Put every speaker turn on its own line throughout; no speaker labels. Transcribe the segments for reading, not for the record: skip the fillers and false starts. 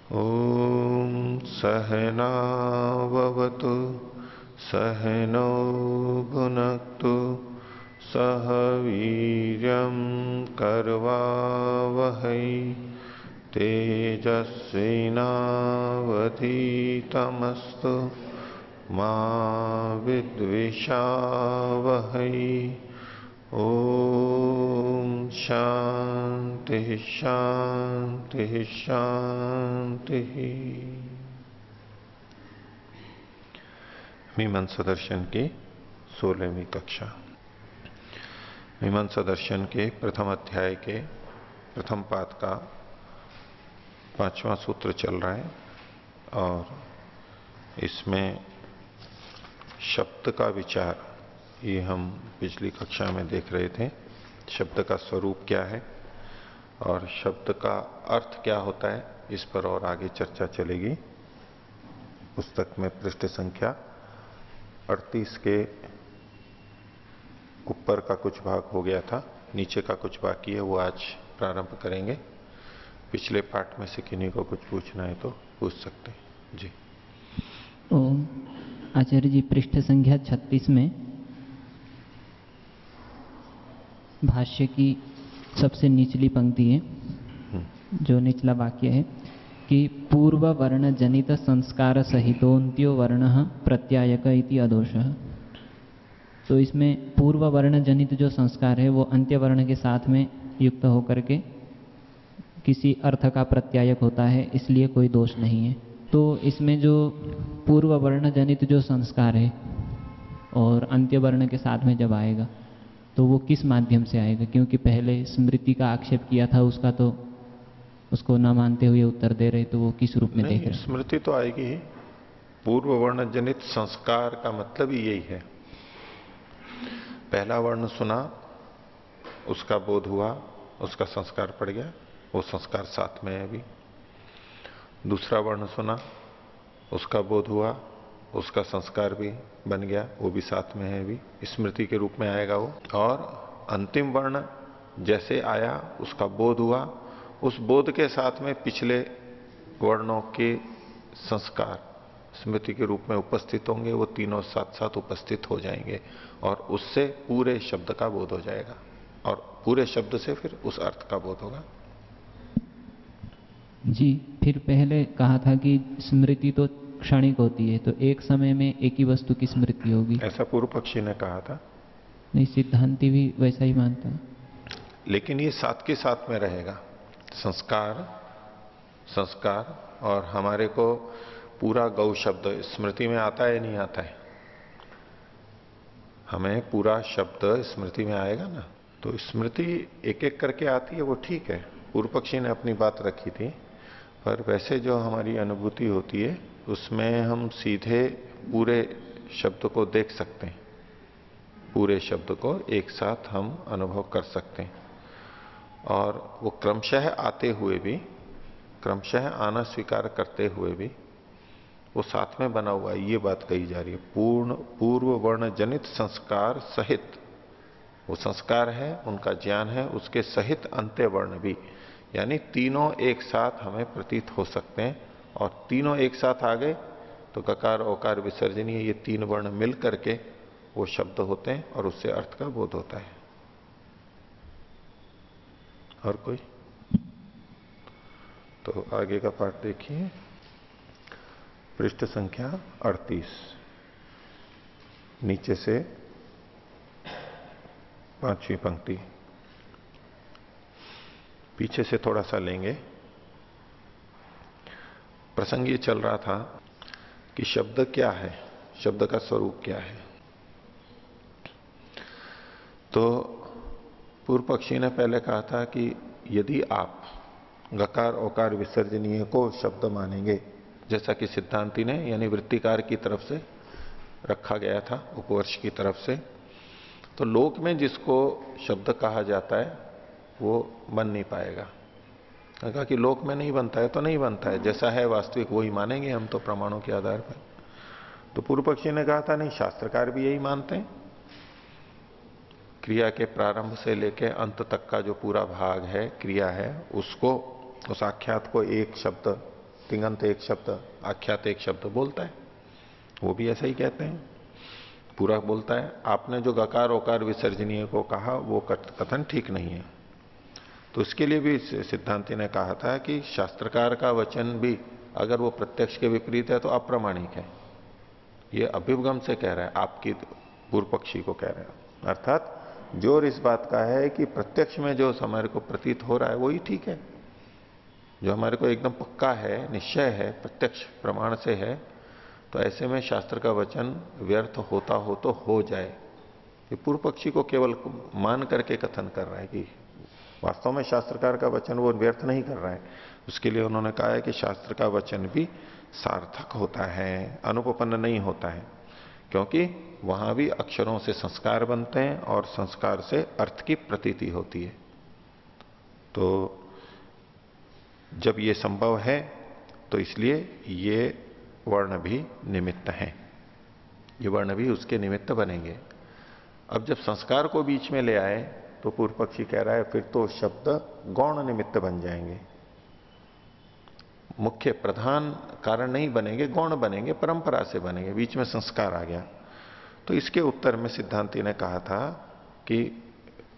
ॐ सहनाववतु सहनौ भुनक्तु सह वीर्यं करवावहै तेजस्विनावधीतमस्तु मा विद्विषावहै। ओम शांति शांति शांति। मीमांसा दर्शन की 16वीं कक्षा। मीमांसा दर्शन के प्रथम अध्याय के प्रथम पाद का 5वां सूत्र चल रहा है और इसमें शब्द का विचार ये हम पिछली कक्षा में देख रहे थे। शब्द का स्वरूप क्या है और शब्द का अर्थ क्या होता है, इस पर और आगे चर्चा चलेगी। पुस्तक में पृष्ठ संख्या 38 के ऊपर का कुछ भाग हो गया था, नीचे का कुछ बाकी है, वो आज प्रारंभ करेंगे। पिछले पाठ में से किन्हीं को कुछ पूछना है तो पूछ सकते हैं जी।
ओम आचार्य जी, पृष्ठ संख्या 36 में भाष्य की सबसे निचली पंक्ति है, जो निचला वाक्य है कि पूर्व वर्ण जनित संस्कार सहितोन्त्यो वर्ण प्रत्यायक इति अदोषः। तो इसमें पूर्व वर्ण जनित जो संस्कार है वो अंत्य वर्ण के साथ में युक्त होकर के किसी अर्थ का प्रत्यायक होता है, इसलिए कोई दोष नहीं है। तो इसमें जो पूर्व वर्ण जनित जो संस्कार है और अंत्य वर्ण के साथ में जब आएगा तो वो किस माध्यम से आएगा? क्योंकि पहले स्मृति का आक्षेप किया था, उसका तो उसको न मानते हुए उत्तर दे रहे, तो वो किस रूप में देख रहे?
स्मृति तो आएगी ही। पूर्व वर्ण जनित संस्कार का मतलब ही यही है। पहला वर्ण सुना, उसका बोध हुआ, उसका संस्कार पड़ गया, वो संस्कार साथ में है अभी। दूसरा वर्ण सुना, उसका बोध हुआ, उसका संस्कार भी बन गया, वो भी साथ में है अभी, स्मृति के रूप में आएगा वो। और अंतिम वर्ण जैसे आया, उसका बोध हुआ, उस बोध के साथ में पिछले वर्णों के संस्कार स्मृति के रूप में उपस्थित होंगे, वो तीनों साथ साथ उपस्थित हो जाएंगे और उससे पूरे शब्द का बोध हो जाएगा और पूरे शब्द से फिर उस अर्थ का बोध होगा।
जी, फिर पहले कहा था कि स्मृति तो क्षणिक होती है, तो एक समय में एक ही वस्तु की स्मृति होगी, ऐसा
पूर्व पक्षी ने कहा था।
नहीं, सिद्धांति भी वैसा ही मानता है,
लेकिन ये साथ के साथ में रहेगा। संस्कार और हमारे को पूरा गौ शब्द स्मृति में आता है, नहीं आता है? हमें पूरा शब्द स्मृति में आएगा ना। तो स्मृति एक एक करके आती है, वो ठीक है, पूर्व पक्षी ने अपनी बात रखी थी। पर वैसे जो हमारी अनुभूति होती है उसमें हम सीधे पूरे शब्द को देख सकते हैं, पूरे शब्द को एक साथ हम अनुभव कर सकते हैं। और वो क्रमशः आते हुए भी, क्रमशः आना स्वीकार करते हुए भी वो साथ में बना हुआ है, ये बात कही जा रही है। पूर्व वर्ण जनित संस्कार सहित, वो संस्कार है, उनका ज्ञान है, उसके सहित अंत्य वर्ण भी, यानी तीनों एक साथ हमें प्रतीत हो सकते हैं। और तीनों एक साथ आ गए तो ककार ओकार विसर्जनीय ये तीन वर्ण मिल करके वो शब्द होते हैं और उससे अर्थ का बोध होता है। और कोई? तो आगे का पाठ देखिए, पृष्ठ संख्या 38, नीचे से 5वीं पंक्ति, पीछे से थोड़ा सा लेंगे। प्रसंग ये चल रहा था कि शब्द क्या है, शब्द का स्वरूप क्या है। तो पूर्व पक्षी ने पहले कहा था कि यदि आप गकार ओकार विसर्जनीय को शब्द मानेंगे, जैसा कि सिद्धांति ने यानी वृत्तिकार की तरफ से रखा गया था, उपवर्ष की तरफ से, तो लोक में जिसको शब्द कहा जाता है वो बन नहीं पाएगा। कहा कि लोक में नहीं बनता है तो नहीं बनता है, जैसा है वास्तविक वही मानेंगे हम तो प्रमाणों के आधार पर। तो पूर्व पक्षी ने कहा था नहीं, शास्त्रकार भी यही मानते हैं। क्रिया के प्रारंभ से लेकर अंत तक का जो पूरा भाग है, क्रिया है, उसको, उस आख्यात को एक शब्द तिङन्त एक शब्द, आख्यात एक शब्द बोलता है, वो भी ऐसा ही कहते हैं, पूरा बोलता है। आपने जो गकार ओकार विसर्जनीय को कहा वो कथन ठीक नहीं है। तो उसके लिए भी सिद्धांति ने कहा था कि शास्त्रकार का वचन भी अगर वो प्रत्यक्ष के विपरीत है तो अप्रामाणिक है। ये अभ्युपगम से कह रहा है, आपकी पूर्व पक्षी को कह रहा है। अर्थात जोर इस बात का है कि प्रत्यक्ष में जो हमारे को प्रतीत हो रहा है वही ठीक है, जो हमारे को एकदम पक्का है, निश्चय है, प्रत्यक्ष प्रमाण से है, तो ऐसे में शास्त्र का वचन व्यर्थ होता हो तो हो जाए। ये पूर्व पक्षी को केवल मान करके कथन कर रहा है कि वास्तव में शास्त्रकार का वचन वो व्यर्थ नहीं कर रहा है। उसके लिए उन्होंने कहा है कि शास्त्र का वचन भी सार्थक होता है, अनुपपन्न नहीं होता है, क्योंकि वहां भी अक्षरों से संस्कार बनते हैं और संस्कार से अर्थ की प्रतीति होती है। तो जब ये संभव है तो इसलिए ये वर्ण भी निमित्त हैं, ये वर्ण भी उसके निमित्त बनेंगे। अब जब संस्कार को बीच में ले आए तो पूर्व पक्षी कह रहा है फिर तो शब्द गौण निमित्त बन जाएंगे, मुख्य प्रधान कारण नहीं बनेंगे, गौण बनेंगे, परंपरा से बनेंगे, बीच में संस्कार आ गया। तो इसके उत्तर में सिद्धांति ने कहा था कि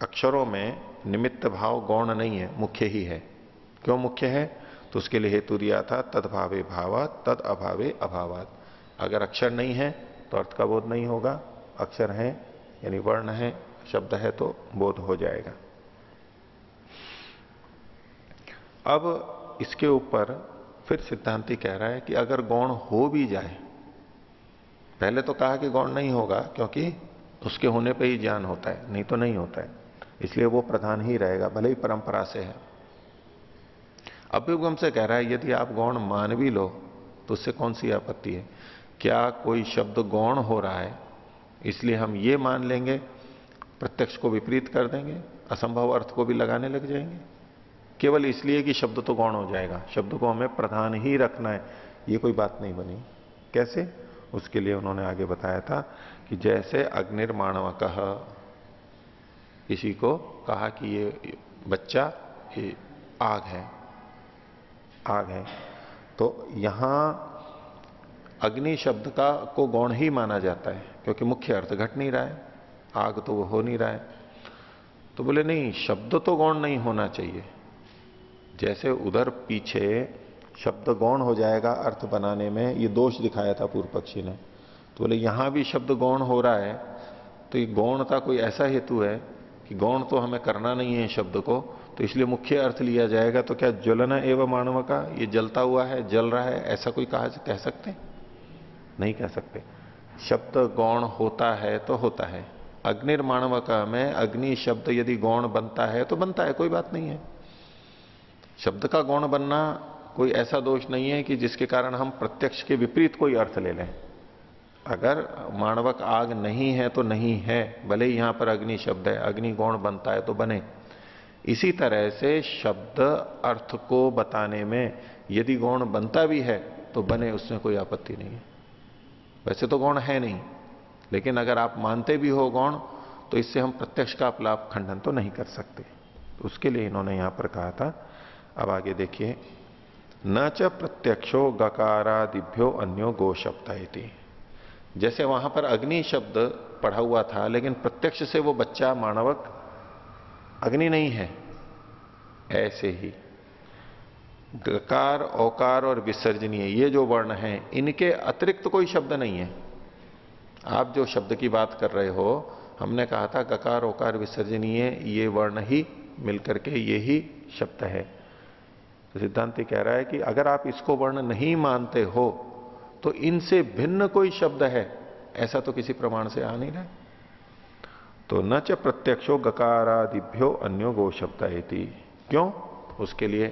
अक्षरों में निमित्त भाव गौण नहीं है, मुख्य ही है। क्यों मुख्य है? तो उसके लिए हेतु दिया था तद्भावे भावात तद अभावे अभावात। अगर अक्षर नहीं है तो अर्थ का बोध नहीं होगा, अक्षर है यानी वर्ण है, शब्द है तो बोध हो जाएगा। अब इसके ऊपर फिर सिद्धांति कह रहा है कि अगर गौण हो भी जाए, पहले तो कहा कि गौण नहीं होगा क्योंकि उसके होने पे ही ज्ञान होता है, नहीं तो नहीं होता है, इसलिए वो प्रधान ही रहेगा भले ही परंपरा से है। अभ्युपगम से कह रहा है यदि आप गौण मान भी लो तो उससे कौन सी आपत्ति है? क्या कोई शब्द गौण हो रहा है इसलिए हम ये मान लेंगे, प्रत्यक्ष को विपरीत कर देंगे, असंभव अर्थ को भी लगाने लग जाएंगे केवल इसलिए कि शब्द तो गौण हो जाएगा, शब्द को हमें प्रधान ही रखना है? ये कोई बात नहीं बनी। कैसे? उसके लिए उन्होंने आगे बताया था कि जैसे अग्निर्माणव कह, किसी को कहा कि ये बच्चा ये आग है, आग है, तो यहां अग्नि शब्द का को गौण ही माना जाता है क्योंकि मुख्य अर्थ घट नहीं रहा है, आग तो वो हो नहीं रहा है। तो बोले नहीं, शब्द तो गौण नहीं होना चाहिए। जैसे उधर पीछे शब्द गौण हो जाएगा अर्थ बनाने में, ये दोष दिखाया था पूर्व पक्षी ने, तो बोले यहां भी शब्द गौण हो रहा है तो ये गौणता कोई ऐसा हेतु है कि गौण तो हमें करना नहीं है शब्द को, तो इसलिए मुख्य अर्थ लिया जाएगा। तो क्या ज्वलन एवं मानव का, ये जलता हुआ है, जल रहा है, ऐसा कोई कह सकते? नहीं कह सकते। शब्द गौण होता है तो होता है। अग्निर्माणव का में अग्नि शब्द यदि गौण बनता है तो बनता है, कोई बात नहीं है। शब्द का गौण बनना कोई ऐसा दोष नहीं है कि जिसके कारण हम प्रत्यक्ष के विपरीत कोई अर्थ ले लें। अगर माणवक आग नहीं है तो नहीं है, भले ही यहां पर अग्नि शब्द है, अग्नि गौण बनता है तो बने। इसी तरह से शब्द अर्थ को बताने में यदि गौण बनता भी है तो बने, उसमें कोई आपत्ति नहीं है। वैसे तो गौण है नहीं, लेकिन अगर आप मानते भी हो गौण तो इससे हम प्रत्यक्ष का अपलाप खंडन तो नहीं कर सकते। तो उसके लिए इन्होंने यहां पर कहा था। अब आगे देखिए, न च प्रत्यक्षो गकारादिभ्यो अन्यो गो शब्द। जैसे वहां पर अग्नि शब्द पढ़ा हुआ था लेकिन प्रत्यक्ष से वो बच्चा मानवक अग्नि नहीं है, ऐसे ही गकार औकार और विसर्जनीय ये जो वर्ण हैं इनके अतिरिक्त कोई शब्द नहीं है। आप जो शब्द की बात कर रहे हो, हमने कहा था गकार औकार विसर्जनीय ये वर्ण ही मिलकर के ये ही शब्द है। तो सिद्धांति कह रहा है कि अगर आप इसको वर्ण नहीं मानते हो तो इनसे भिन्न कोई शब्द है ऐसा तो किसी प्रमाण से आ नहीं रहा। तो न च प्रत्यक्षो गकारादिभ्यो अन्यो गो शब्द। क्यों? उसके लिए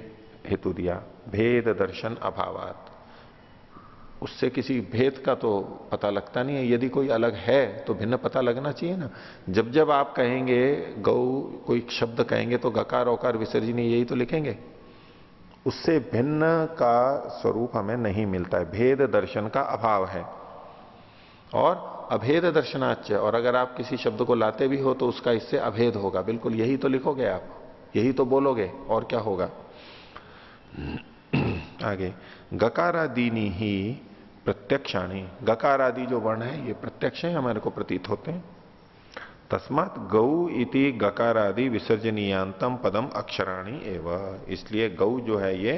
हेतु दिया, भेद दर्शन अभावात। उससे किसी भेद का तो पता लगता नहीं है, यदि कोई अलग है तो भिन्न पता लगना चाहिए ना। जब जब आप कहेंगे गौ, कोई शब्द कहेंगे तो गकार औकार विसर्जनीय यही तो लिखेंगे, उससे भिन्न का स्वरूप हमें नहीं मिलता है, भेद दर्शन का अभाव है। और अभेद दर्शनाच्य, और अगर आप किसी शब्द को लाते भी हो तो उसका इससे अभेद होगा, बिल्कुल यही तो लिखोगे आप, यही तो बोलोगे, और क्या होगा। आगे गकारादीनी ही प्रत्यक्षाणी, गकार आदि जो वर्ण है ये प्रत्यक्ष है, हमारे को प्रतीत होते हैं। तस्मात् गौ इति गकारादि विसर्जनीयांतम पदम अक्षराणी एवं, इसलिए गौ जो है ये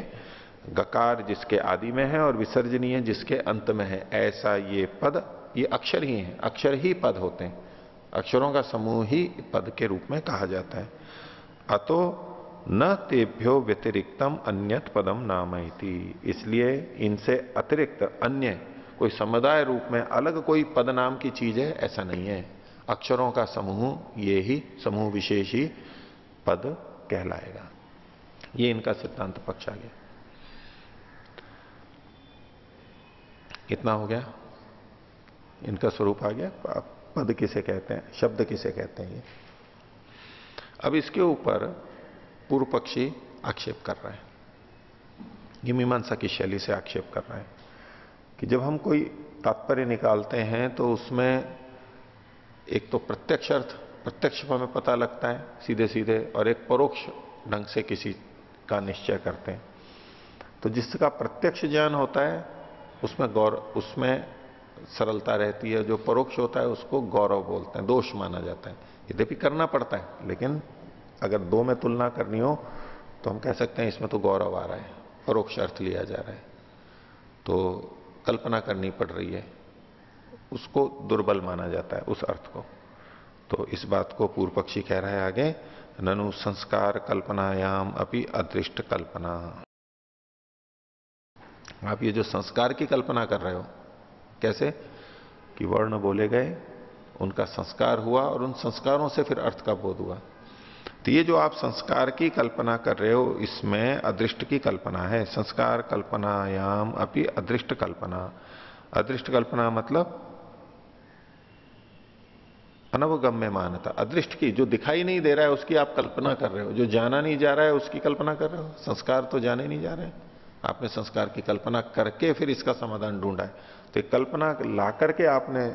गकार जिसके आदि में है और विसर्जनीय जिसके अंत में है, ऐसा ये पद, ये अक्षर ही है, अक्षर ही पद होते हैं, अक्षरों का समूह ही पद के रूप में कहा जाता है। अतो न तेभ्यो व्यतिरिक्तम अन्यत पदम नामयति, इसलिए इनसे अतिरिक्त अन्य कोई समुदाय रूप में अलग कोई पद नाम की चीज है ऐसा नहीं है। अक्षरों का समूह ये ही समूह विशेष ही पद कहलाएगा। ये इनका सिद्धांत पक्ष आ गया। कितना हो गया? इनका स्वरूप आ गया। पद किसे कहते हैं, शब्द किसे कहते हैं ये। अब इसके ऊपर पूर्व पक्षी आक्षेप कर रहा है, ये मीमांसा की शैली से आक्षेप कर रहा है कि जब हम कोई तात्पर्य निकालते हैं तो उसमें एक तो प्रत्यक्ष अर्थ प्रत्यक्ष हमें पता लगता है सीधे सीधे, और एक परोक्ष ढंग से किसी का निश्चय करते हैं। तो जिसका प्रत्यक्ष ज्ञान होता है उसमें सरलता रहती है, जो परोक्ष होता है उसको गौरव बोलते हैं, दोष माना जाता है। यद्यपि करना पड़ता है, लेकिन अगर दो में तुलना करनी हो तो हम कह सकते हैं इसमें तो गौरव आ रहा है, परोक्ष अर्थ लिया जा रहा है, तो कल्पना करनी पड़ रही है, उसको दुर्बल माना जाता है उस अर्थ को। तो इस बात को पूर्व पक्षी कह रहा है आगे, ननु संस्कार कल्पनायाम अपि अदृष्ट कल्पना। आप ये जो संस्कार की कल्पना कर रहे हो, कैसे कि वर्ण बोले गए, उनका संस्कार हुआ और उन संस्कारों से फिर अर्थ का बोध हुआ। तो ये जो आप संस्कार की कल्पना कर रहे हो इसमें अदृष्ट की कल्पना है। संस्कार कल्पनायाम अपि अदृष्ट कल्पना। अदृष्ट कल्पना मतलब अनवगम्य मानता, अदृष्ट की, जो दिखाई नहीं दे रहा है उसकी आप कल्पना कर रहे हो, जो जाना नहीं जा रहा है उसकी कल्पना कर रहे हो। संस्कार तो जाने नहीं जा रहे हैं, आपने संस्कार की कल्पना करके फिर इसका समाधान ढूंढा है। तो कल्पना ला करके आपने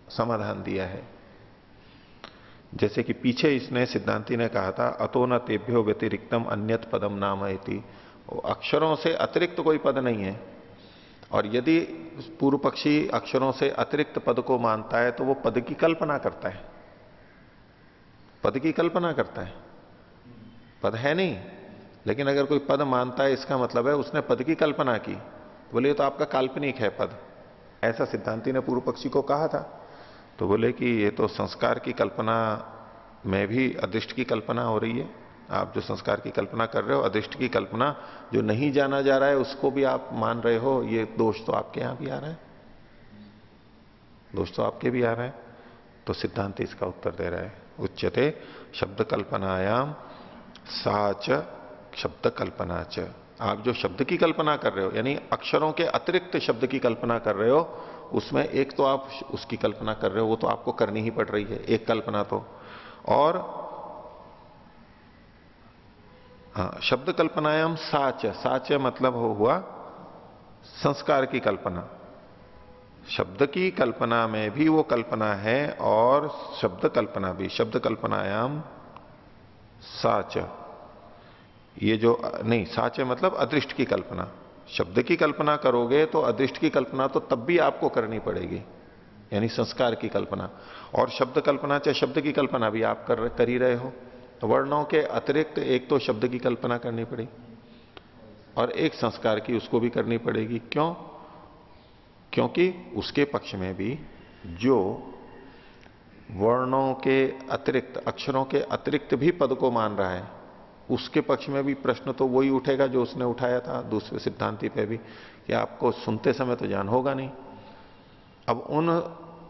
समाधान दिया है। जैसे कि पीछे इसने सिद्धांति ने कहा था, अतो न तेभ्यो व्यतिरिक्तम अन्यत पदम नामयति, अक्षरों से अतिरिक्त कोई पद नहीं है। और यदि पूर्व पक्षी अक्षरों से अतिरिक्त पद को मानता है तो वो पद की कल्पना करता है, पद की कल्पना करता है, पद है नहीं। लेकिन अगर कोई पद मानता है इसका मतलब है उसने पद की कल्पना की, बोले तो आपका काल्पनिक है पद, ऐसा सिद्धांति ने पूर्व पक्षी को कहा था। तो बोले कि ये तो संस्कार की कल्पना में भी अदृष्ट की कल्पना हो रही है। आप जो संस्कार की कल्पना कर रहे हो, अदृष्ट की कल्पना, जो नहीं जाना जा रहा है उसको भी आप मान रहे हो, ये दोष तो आपके यहां भी आ रहा है, दोष तो आपके भी आ रहा है। तो सिद्धांत इसका उत्तर दे रहा है, उच्यते शब्द कल्पनायाम साच शब्द कल्पना च। आप जो शब्द की कल्पना कर रहे हो, यानी अक्षरों के अतिरिक्त शब्द की कल्पना कर रहे हो, उसमें एक तो आप उसकी कल्पना कर रहे हो, वो तो आपको करनी ही पड़ रही है, एक कल्पना तो। और हाँ, शब्द कल्पनायाम साच, साच मतलब हुआ संस्कार की कल्पना। शब्द की कल्पना में भी वो कल्पना है और शब्द कल्पना भी, शब्द कल्पनायाम साच, ये जो नहीं, साच मतलब अदृष्ट की कल्पना। शब्द की कल्पना करोगे तो अदृष्ट की कल्पना तो तब भी आपको करनी पड़ेगी, यानी संस्कार की कल्पना। और शब्द कल्पना चाहे शब्द की कल्पना भी आप कर ही रहे हो। तो वर्णों के अतिरिक्त एक तो शब्द की कल्पना करनी पड़ेगी और एक संस्कार की उसको भी करनी पड़ेगी। क्यों? क्योंकि उसके पक्ष में भी जो वर्णों के अतिरिक्त, अक्षरों के अतिरिक्त भी पद को मान रहा है, उसके पक्ष में भी प्रश्न तो वही उठेगा जो उसने उठाया था दूसरे सिद्धांति पे भी, कि आपको सुनते समय तो ज्ञान होगा नहीं। अब उन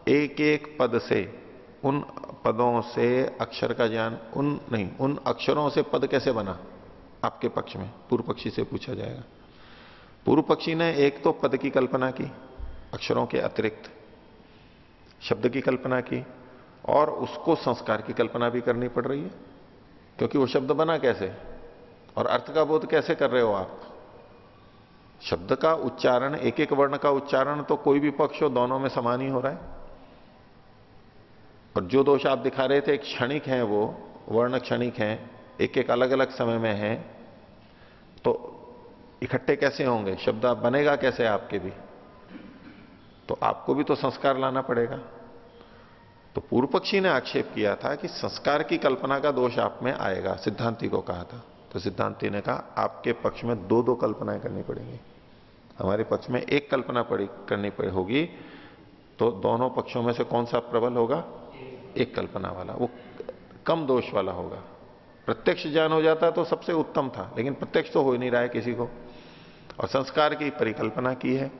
एक एक पद से, उन पदों से अक्षर का ज्ञान, उन अक्षरों से पद कैसे बना आपके पक्ष में, पूर्व पक्षी से पूछा जाएगा। पूर्व पक्षी ने एक तो पद की कल्पना की, अक्षरों के अतिरिक्त शब्द की कल्पना की, और उसको संस्कार की कल्पना भी करनी पड़ रही है, क्योंकि वो शब्द बना कैसे और अर्थ का बोध कैसे कर रहे हो आप। शब्द का उच्चारण, एक एक वर्ण का उच्चारण तो कोई भी पक्ष हो, दोनों में समान ही हो रहा है। और जो दोष आप दिखा रहे थे क्षणिक हैं, वो वर्ण क्षणिक हैं, एक एक अलग अलग समय में हैं, तो इकट्ठे कैसे होंगे, शब्द बनेगा कैसे आपके भी, तो आपको भी तो संस्कार लाना पड़ेगा। तो पूर्व पक्षी ने आक्षेप किया था कि संस्कार की कल्पना का दोष आप में आएगा, सिद्धांति को कहा था। तो सिद्धांति ने कहा आपके पक्ष में दो दो कल्पनाएं करनी पड़ेंगी, हमारे पक्ष में एक कल्पना करनी होगी। तो दोनों पक्षों में से कौन सा प्रबल होगा? एक कल्पना वाला, वो कम दोष वाला होगा। प्रत्यक्ष ज्ञान हो जाता तो सबसे उत्तम था, लेकिन प्रत्यक्ष तो हो ही नहीं रहा है किसी को, और संस्कार की परिकल्पना की है,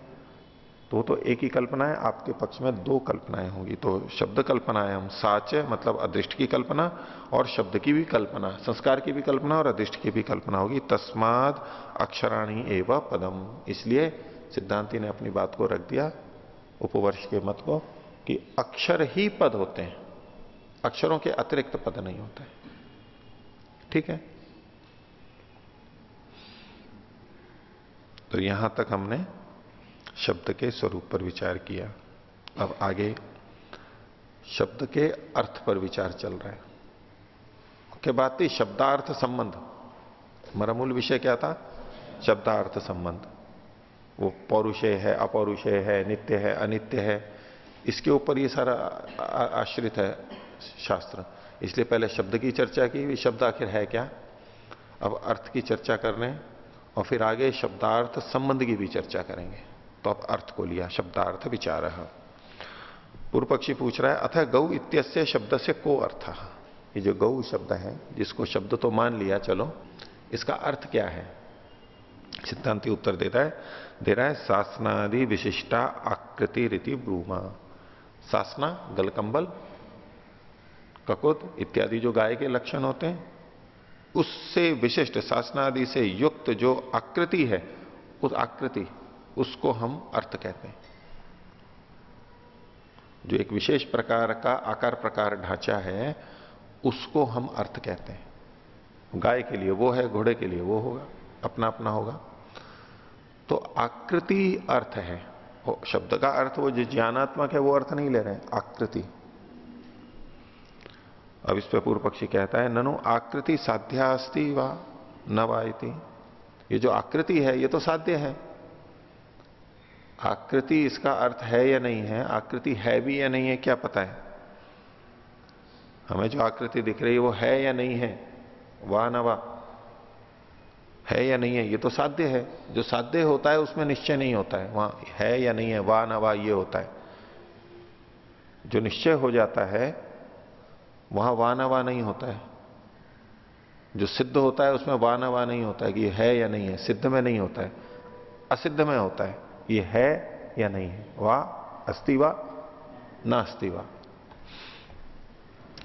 तो एक ही कल्पना है, आपके पक्ष में दो कल्पनाएं होंगी। तो शब्द कल्पनाएं हम साच मतलब अदृष्ट की कल्पना, और शब्द की भी कल्पना, संस्कार की भी कल्पना और अदृष्ट की भी कल्पना होगी। तस्माद अक्षराणी एवं पदम, इसलिए सिद्धांति ने अपनी बात को रख दिया उपवर्ष के मत को कि अक्षर ही पद होते हैं, अक्षरों के अतिरिक्त पद नहीं होते। ठीक है, तो यहां तक हमने शब्द के स्वरूप पर विचार किया। अब आगे शब्द के अर्थ पर विचार चल रहा है। के बाद थी शब्दार्थ संबंध। हमारा मूल विषय क्या था? शब्दार्थ संबंध। वो पौरुषेय है, अपौरुषेय है, नित्य है, अनित्य है, इसके ऊपर ये सारा आश्रित है शास्त्र। इसलिए पहले शब्द की चर्चा की, शब्द आखिर है क्या, अब अर्थ की चर्चा कर रहे हैं, और फिर आगे शब्दार्थ संबंध की भी चर्चा करेंगे। तो अब अर्थ को लिया, शब्दार्थ विचार। पूर्व पक्षी पूछ रहा है अथ गौ इत्यस्य शब्द से को अर्थ, ये जो गौ शब्द है जिसको शब्द तो मान लिया, चलो इसका अर्थ क्या है? सिद्धांति उत्तर दे रहा है सासनादि विशिष्टा आकृति रीति ब्रूमा। सासना गलकंबल, ककुत इत्यादि जो गाय के लक्षण होते हैं, उससे विशिष्ट सासनादि से युक्त जो आकृति है, उस आकृति उसको हम अर्थ कहते हैं। जो एक विशेष प्रकार का आकार प्रकार ढांचा है, उसको हम अर्थ कहते हैं। गाय के लिए वो है, घोड़े के लिए वो होगा, अपना अपना होगा। तो आकृति अर्थ है। शब्द का अर्थ वो जो ज्ञानात्मक है वो अर्थ नहीं ले रहे हैं, आकृति। अब इस पे पूर्व पक्षी कहता है ननु आकृति साध्यास्ति वा न वाइति। ये जो आकृति है ये तो साध्य है। आकृति इसका अर्थ है या नहीं है, आकृति है भी या नहीं है, क्या पता है? हमें जो आकृति दिख रही है वो है या नहीं है, वाह न वाह, है या नहीं है, ये तो साध्य है। जो साध्य होता है उसमें निश्चय नहीं होता है, वहां है या नहीं है, वाह न वाह ये होता है। जो निश्चय हो जाता है वहां वाह न वाह नहीं होता है। जो सिद्ध होता है उसमें वाह न वाह नहीं होता है कि ये है या नहीं है, सिद्ध में नहीं होता है, असिद्ध में होता है, ये है या नहीं है, वाह अस्ति वा नास्ति वा।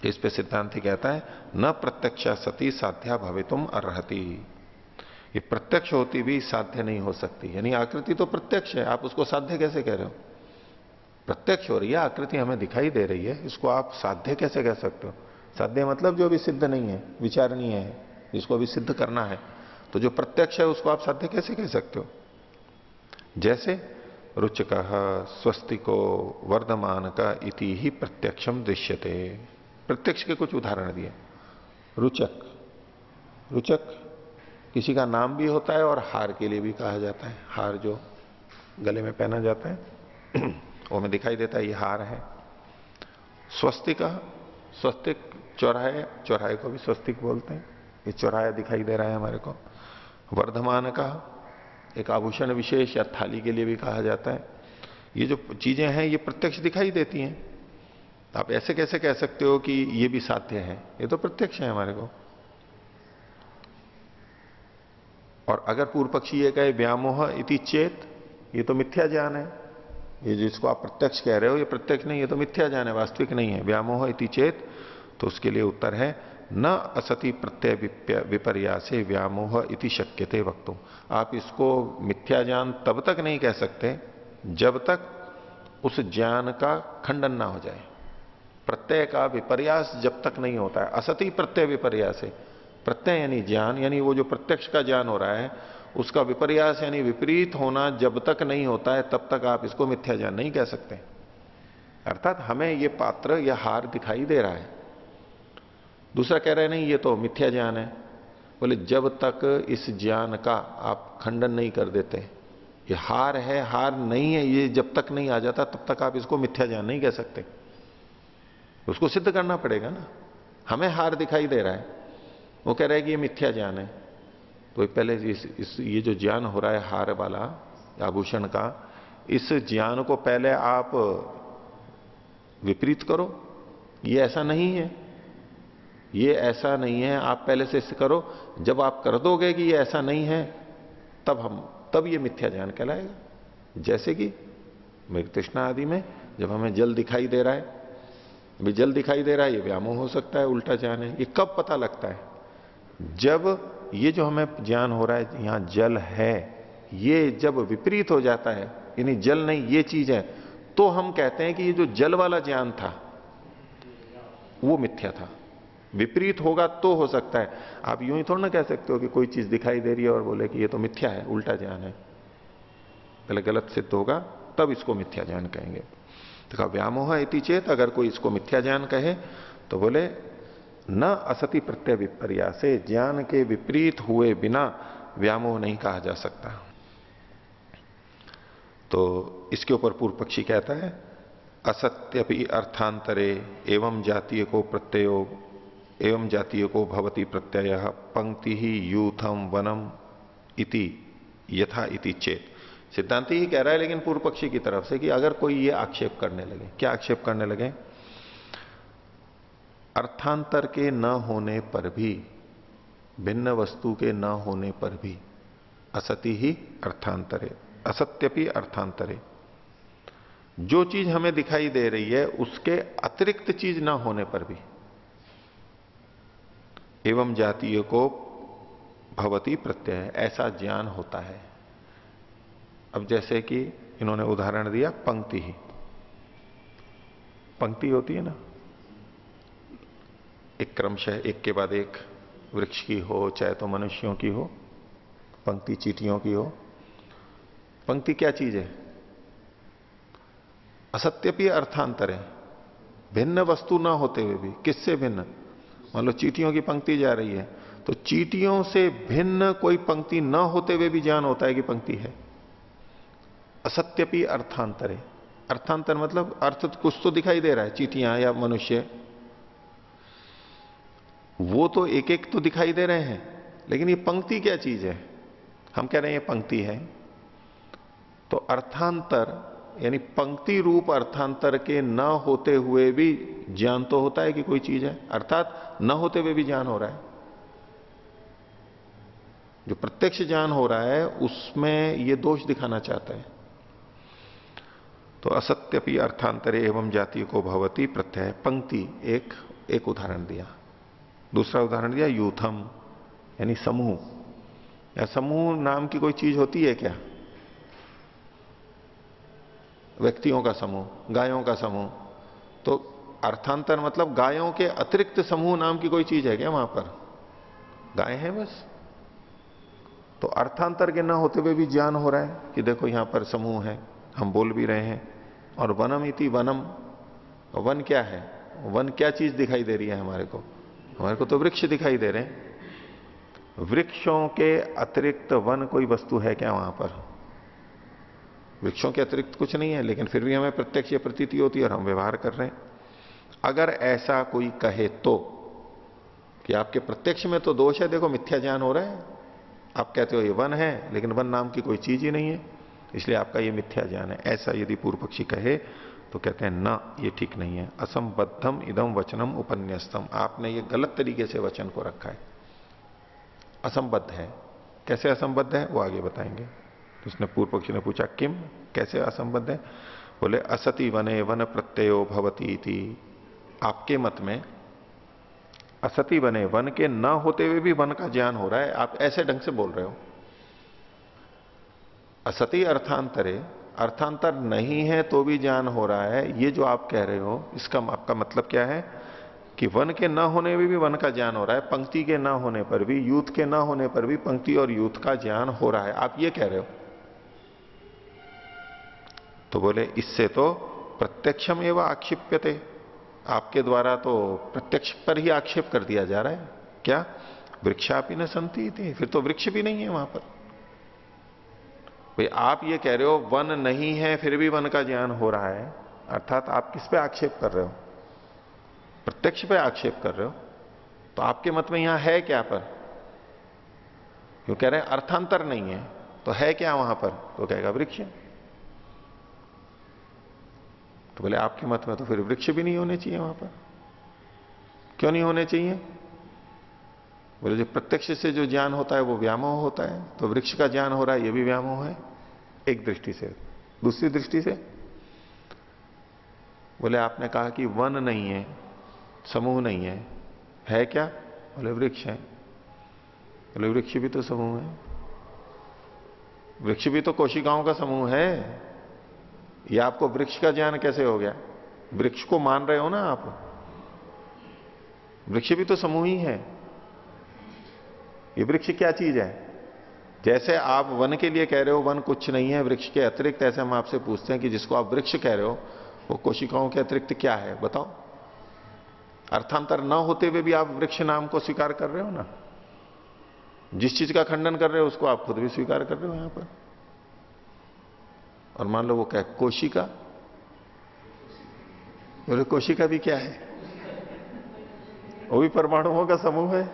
इस पे सिद्धांति कहता है न प्रत्यक्षा सती साध्या भवितुम अर्हति। ये प्रत्यक्ष होती भी साध्य नहीं हो सकती। यानी आकृति तो प्रत्यक्ष है, आप उसको साध्य कैसे कह रहे हो? प्रत्यक्ष हो रही है आकृति, हमें दिखाई दे रही है, इसको आप साध्य कैसे कह सकते हो? साध्य मतलब जो अभी सिद्ध नहीं है, विचारणीय है, जिसको अभी सिद्ध करना है। तो जो प्रत्यक्ष है उसको आप साध्य कैसे कह सकते हो? जैसे रुचकः स्वस्तिको वर्धमान का इति ही प्रत्यक्षम दृश्यते। प्रत्यक्ष के कुछ उदाहरण दिए। रुचक, रुचक किसी का नाम भी होता है और हार के लिए भी कहा जाता है। हार जो गले में पहना जाता है वो हमें दिखाई देता है, ये हार है। स्वस्तिक, स्वस्तिक चौराहे, चौराहे को भी स्वस्तिक बोलते हैं, ये चौराहा दिखाई दे रहा है हमारे को। वर्धमान का एक आभूषण विशेष या थाली के लिए भी कहा जाता है। ये जो चीजें हैं ये प्रत्यक्ष दिखाई देती हैं। आप ऐसे कैसे कह सकते हो कि ये भी साध्य है? ये तो प्रत्यक्ष है हमारे को। और अगर पूर्व पक्षी ये कहे व्यामोह इति चेत, ये तो मिथ्या ज्ञान है, ये जिसको आप प्रत्यक्ष कह रहे हो ये प्रत्यक्ष नहीं, ये तो मिथ्या ज्ञान है, वास्तविक नहीं है। व्यामोह इति चेत, तो उसके लिए उत्तर है न असति प्रत्यय विपर्यासे व्यामोह इति शक्यते वक्तुम। आप इसको मिथ्या ज्ञान तब तक नहीं कह सकते जब तक उस ज्ञान का खंडन ना हो जाए। प्रत्यय का विपर्यास जब तक नहीं होता है, असति प्रत्यय विपर्यास है। प्रत्यय यानी ज्ञान, यानी वो जो प्रत्यक्ष का ज्ञान हो रहा है उसका विपर्यास यानी विपरीत होना जब तक नहीं होता है तब तक आप इसको मिथ्या ज्ञान नहीं कह सकते। अर्थात हमें ये पात्र या हार दिखाई दे रहा है, दूसरा कह रहे नहीं ये तो मिथ्या ज्ञान है। बोले जब तक इस ज्ञान का आप खंडन नहीं कर देते, ये हार है हार नहीं है, ये जब तक नहीं आ जाता तब तक आप इसको मिथ्या ज्ञान नहीं कह सकते। उसको सिद्ध करना पड़ेगा ना। हमें हार दिखाई दे रहा है, वो कह रहा है कि ये मिथ्या ज्ञान है, तो पहले ये जो ज्ञान हो रहा है हार वाला आभूषण का, इस ज्ञान को पहले आप विपरीत करो, ये ऐसा नहीं है, ये ऐसा नहीं है, आप पहले से करो। जब आप कर दोगे कि ये ऐसा नहीं है, तब ये मिथ्या ज्ञान कहलाएगा। जैसे कि मृग तृष्णा आदि में जब हमें जल दिखाई दे रहा है, भी जल दिखाई दे रहा है, ये व्यामोह हो सकता है, उल्टा ज्ञान है। ये कब पता लगता है? जब ये जो हमें ज्ञान हो रहा है यहां जल है, ये जब विपरीत हो जाता है, यानी जल नहीं ये चीज है, तो हम कहते हैं कि ये जो जल वाला ज्ञान था वो मिथ्या था। विपरीत होगा तो हो सकता है। आप यूं ही थोड़ा ना कह सकते हो कि कोई चीज दिखाई दे रही है और बोले कि ये तो मिथ्या है, उल्टा ज्ञान है। पहले गलत सिद्ध होगा तब इसको मिथ्या ज्ञान कहेंगे। तो कहा व्यामोह इति चेत, अगर कोई इसको मिथ्या ज्ञान कहे तो बोले न असति प्रत्यय विपर्यासे, ज्ञान के विपरीत हुए बिना व्यामोह नहीं कहा जा सकता। तो इसके ऊपर पूर्व पक्षी कहता है असत्यपि अर्थांतरे एवं जातीय को प्रत्ययो एवं जातीय को भवति प्रत्यय पंक्ति ही यूथम वनम इति यथा इति चेत। सिद्धांति ही कह रहा है लेकिन पूर्व पक्षी की तरफ से कि अगर कोई ये आक्षेप करने लगे, क्या आक्षेप करने लगे? अर्थांतर के न होने पर भी, भिन्न वस्तु के न होने पर भी, असति ही अर्थांतरे, असत्यपि अर्थांतरे, जो चीज हमें दिखाई दे रही है उसके अतिरिक्त चीज ना होने पर भी, एवं जातीय को भवति प्रत्यय, ऐसा ज्ञान होता है। अब जैसे कि इन्होंने उदाहरण दिया पंक्ति ही, पंक्ति होती है ना, एक क्रमशः एक के बाद एक, वृक्ष की हो चाहे तो मनुष्यों की हो, पंक्ति चींटियों की हो। पंक्ति क्या चीज है? असत्यपि अर्थांतरे, भिन्न वस्तु ना होते हुए भी। किससे भिन्न? मान लो चींटियों की पंक्ति जा रही है, तो चींटियों से भिन्न कोई पंक्ति ना होते हुए भी ज्ञान होता है कि पंक्ति है। असत्यपि अर्थांतरे, अर्थांतर मतलब अर्थ कुछ तो दिखाई दे रहा है, चींटियां या मनुष्य, वो तो एक एक तो दिखाई दे रहे हैं, लेकिन ये पंक्ति क्या चीज है? हम कह रहे हैं ये पंक्ति है। तो अर्थांतर यानी पंक्ति रूप अर्थांतर के न होते हुए भी ज्ञान तो होता है कि कोई चीज है, अर्थात न होते हुए भी ज्ञान हो रहा है। जो प्रत्यक्ष ज्ञान हो रहा है उसमें ये दोष दिखाना चाहता है। तो असत्यपि अर्थांतरे एवं जातीय को भवति प्रत्यय, पंक्ति एक उदाहरण दिया। दूसरा उदाहरण दिया यूथम, यानी समूह। या समूह नाम की कोई चीज होती है क्या? व्यक्तियों का समूह, गायों का समूह। तो अर्थांतर मतलब गायों के अतिरिक्त समूह नाम की कोई चीज है क्या वहां पर? गाय है बस। तो अर्थांतर के ना होते हुए भी ज्ञान हो रहा है कि देखो यहां पर समूह है, हम बोल भी रहे हैं। और वनम इति वनम, वन क्या है? वन क्या चीज दिखाई दे रही है हमारे को? हमारे को तो वृक्ष दिखाई दे रहे हैं। वृक्षों के अतिरिक्त वन कोई वस्तु है क्या वहां पर? वृक्षों के अतिरिक्त कुछ नहीं है, लेकिन फिर भी हमें प्रत्यक्ष या प्रतीति होती है और हम व्यवहार कर रहे हैं। अगर ऐसा कोई कहे तो कि आपके प्रत्यक्ष में तो दोष है, देखो मिथ्या ज्ञान हो रहा है, आप कहते हो ये वन है, लेकिन वन नाम की कोई चीज ही नहीं है, इसलिए आपका ये मिथ्या ज्ञान है। ऐसा यदि पूर्व पक्षी कहे तो कहते हैं ना, ये ठीक नहीं है। असंबद्धम इदम वचनम उपन्यस्तम, आपने ये गलत तरीके से वचन को रखा है, असंबद्ध है। कैसे असंबद्ध है वो आगे बताएंगे। तो उसने पूर्व पक्षी ने पूछा किम, कैसे असंबद्ध है? बोले असति वने वन प्रत्ययो भवती इति, आपके मत में असति वने, वन के न होते हुए भी वन का ज्ञान हो रहा है, आप ऐसे ढंग से बोल रहे हो। असति अर्थांतरे, अर्थांतर नहीं है तो भी ज्ञान हो रहा है, ये जो आप कह रहे हो इसका आपका मतलब क्या है? कि वन के न होने में भी वन का ज्ञान हो रहा है, पंक्ति के न होने पर भी, यूथ के न होने पर भी पंक्ति और यूथ का ज्ञान हो रहा है, आप ये कह रहे हो। तो बोले इससे तो प्रत्यक्षम एवं आक्षिप्यते, आपके द्वारा तो प्रत्यक्ष पर ही आक्षेप कर दिया जा रहा है। क्या? वृक्षापि न संति थी, फिर तो वृक्ष भी नहीं है वहां पर। भाई आप ये कह रहे हो वन नहीं है फिर भी वन का ज्ञान हो रहा है, अर्थात आप किस पे आक्षेप कर रहे हो? प्रत्यक्ष पे आक्षेप कर रहे हो। तो आपके मत में यहां है क्या पर? क्यों कह रहे हैं अर्थांतर नहीं है, तो है क्या वहां पर? तो कहेगा वृक्ष। तो बोले आपके मत में तो फिर वृक्ष भी नहीं होने चाहिए वहां पर। क्यों नहीं होने चाहिए? बोले जो प्रत्यक्ष से जो ज्ञान होता है वो व्यामोह होता है, तो वृक्ष का ज्ञान हो रहा है ये भी व्यामोह है एक दृष्टि से। दूसरी दृष्टि से बोले आपने कहा कि वन नहीं है, समूह नहीं है क्या? बोले वृक्ष है। बोले वृक्ष भी तो समूह है, वृक्ष भी तो कोशिकाओं का समूह है। ये आपको वृक्ष का ज्ञान कैसे हो गया? वृक्ष को मान रहे हो ना आप, वृक्ष भी तो समूह ही है। ये वृक्ष क्या चीज है? जैसे आप वन के लिए कह रहे हो वन कुछ नहीं है वृक्ष के अतिरिक्त, ऐसे हम आपसे पूछते हैं कि जिसको आप वृक्ष कह रहे हो वो कोशिकाओं के अतिरिक्त क्या है बताओ? अर्थांतर न होते हुए भी आप वृक्ष नाम को स्वीकार कर रहे हो ना। जिस चीज का खंडन कर रहे हो उसको आप खुद भी स्वीकार कर रहे हो यहां पर। और मान लो वो क्या है? कोशिका। बोले कोशिका भी क्या है? वो भी परमाणुओं का समूह है।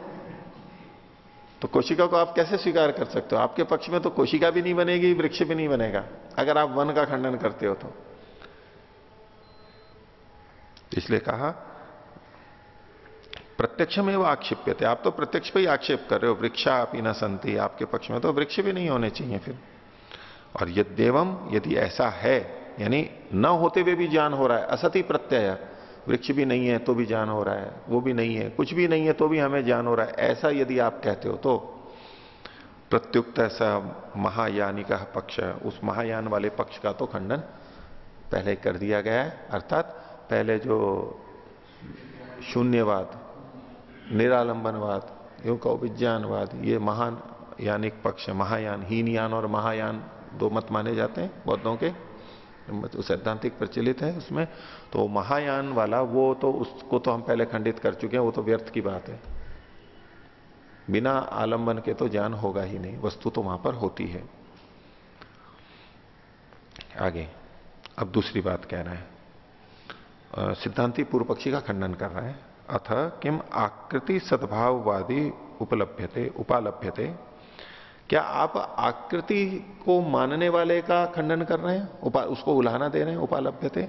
तो कोशिका को आप कैसे स्वीकार कर सकते हो? आपके पक्ष में तो कोशिका भी नहीं बनेगी, वृक्ष भी नहीं बनेगा, अगर आप वन का खंडन करते हो तो। इसलिए कहा प्रत्यक्ष में वो आक्षेप्यते, आप तो प्रत्यक्ष पे ही आक्षेप कर रहे हो। वृक्षा अपि न संति, आपके पक्ष में तो वृक्ष भी नहीं होने चाहिए फिर। और यद्येवम, यदि ऐसा है, यानी न होते हुए भी ज्ञान हो रहा है, असति प्रत्यय, वृक्ष भी नहीं है तो भी ज्ञान हो रहा है, वो भी नहीं है, कुछ भी नहीं है तो भी हमें ज्ञान हो रहा है, ऐसा यदि आप कहते हो तो प्रत्युक्त ऐसा महायानी का पक्ष, उस महायान वाले पक्ष का तो खंडन पहले कर दिया गया है। अर्थात पहले जो शून्यवाद, निरालंबनवाद, यूं कहो विज्ञानवाद, ये महान यानिक पक्ष, महायान, हीनयान और महायान दो मत माने जाते हैं बौद्धों के, सैद्धांतिक प्रचलित है उसमें। तो महायान वाला वो तो उसको तो हम पहले खंडित कर चुके हैं, वो तो व्यर्थ की बात है। बिना आलंबन के तो ज्ञान होगा ही नहीं, वस्तु तो वहां पर होती है। आगे अब दूसरी बात कह रहा है, सिद्धांती पूर्व पक्षी का खंडन कर रहा है। अथ किम आकृति सद्भाववादी उपालभ्यते, क्या आप आकृति को मानने वाले का खंडन कर रहे हैं, उसको उलाहना दे रहे हैं? उपालभ्यते,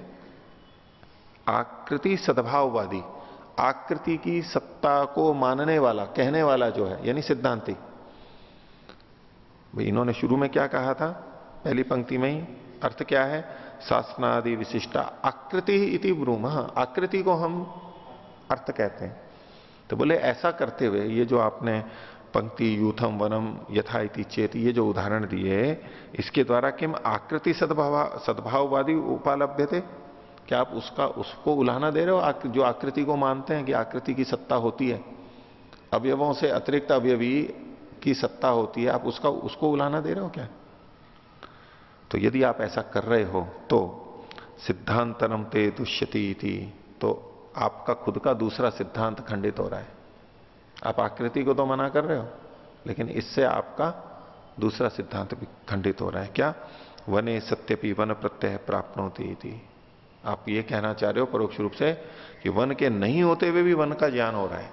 आकृति सद्भाववादी, आकृति की सत्ता को मानने वाला, कहने वाला जो है, यानी सिद्धांती। भाई इन्होंने शुरू में क्या कहा था? पहली पंक्ति में ही अर्थ क्या है? शासनादि विशिष्टा आकृति इति ब्रूमः, आकृति को हम अर्थ कहते हैं। तो बोले ऐसा करते हुए ये जो आपने पंक्ति यूथम वनम यथा इति चेत, ये जो उदाहरण दिए, इसके द्वारा किम आकृति सद्भाववादी उपालभ्य थे, क्या आप उसको उलाहना दे रहे हो? जो आकृति को मानते हैं कि आकृति की सत्ता होती है, अवयवों से अतिरिक्त अवयवी की सत्ता होती है, आप उसको उलाहना दे रहे हो क्या? तो यदि आप ऐसा कर रहे हो तो सिद्धांतरम ते दुष्यति इति, तो आपका खुद का दूसरा सिद्धांत खंडित हो रहा है। आप आकृति को तो मना कर रहे हो, लेकिन इससे आपका दूसरा सिद्धांत भी खंडित हो रहा है। क्या? वने सत्यपि वन प्रत्यय प्राप्नोति इति, आप ये कहना चाह रहे हो परोक्ष रूप से कि वन के नहीं होते हुए भी वन का ज्ञान हो रहा है,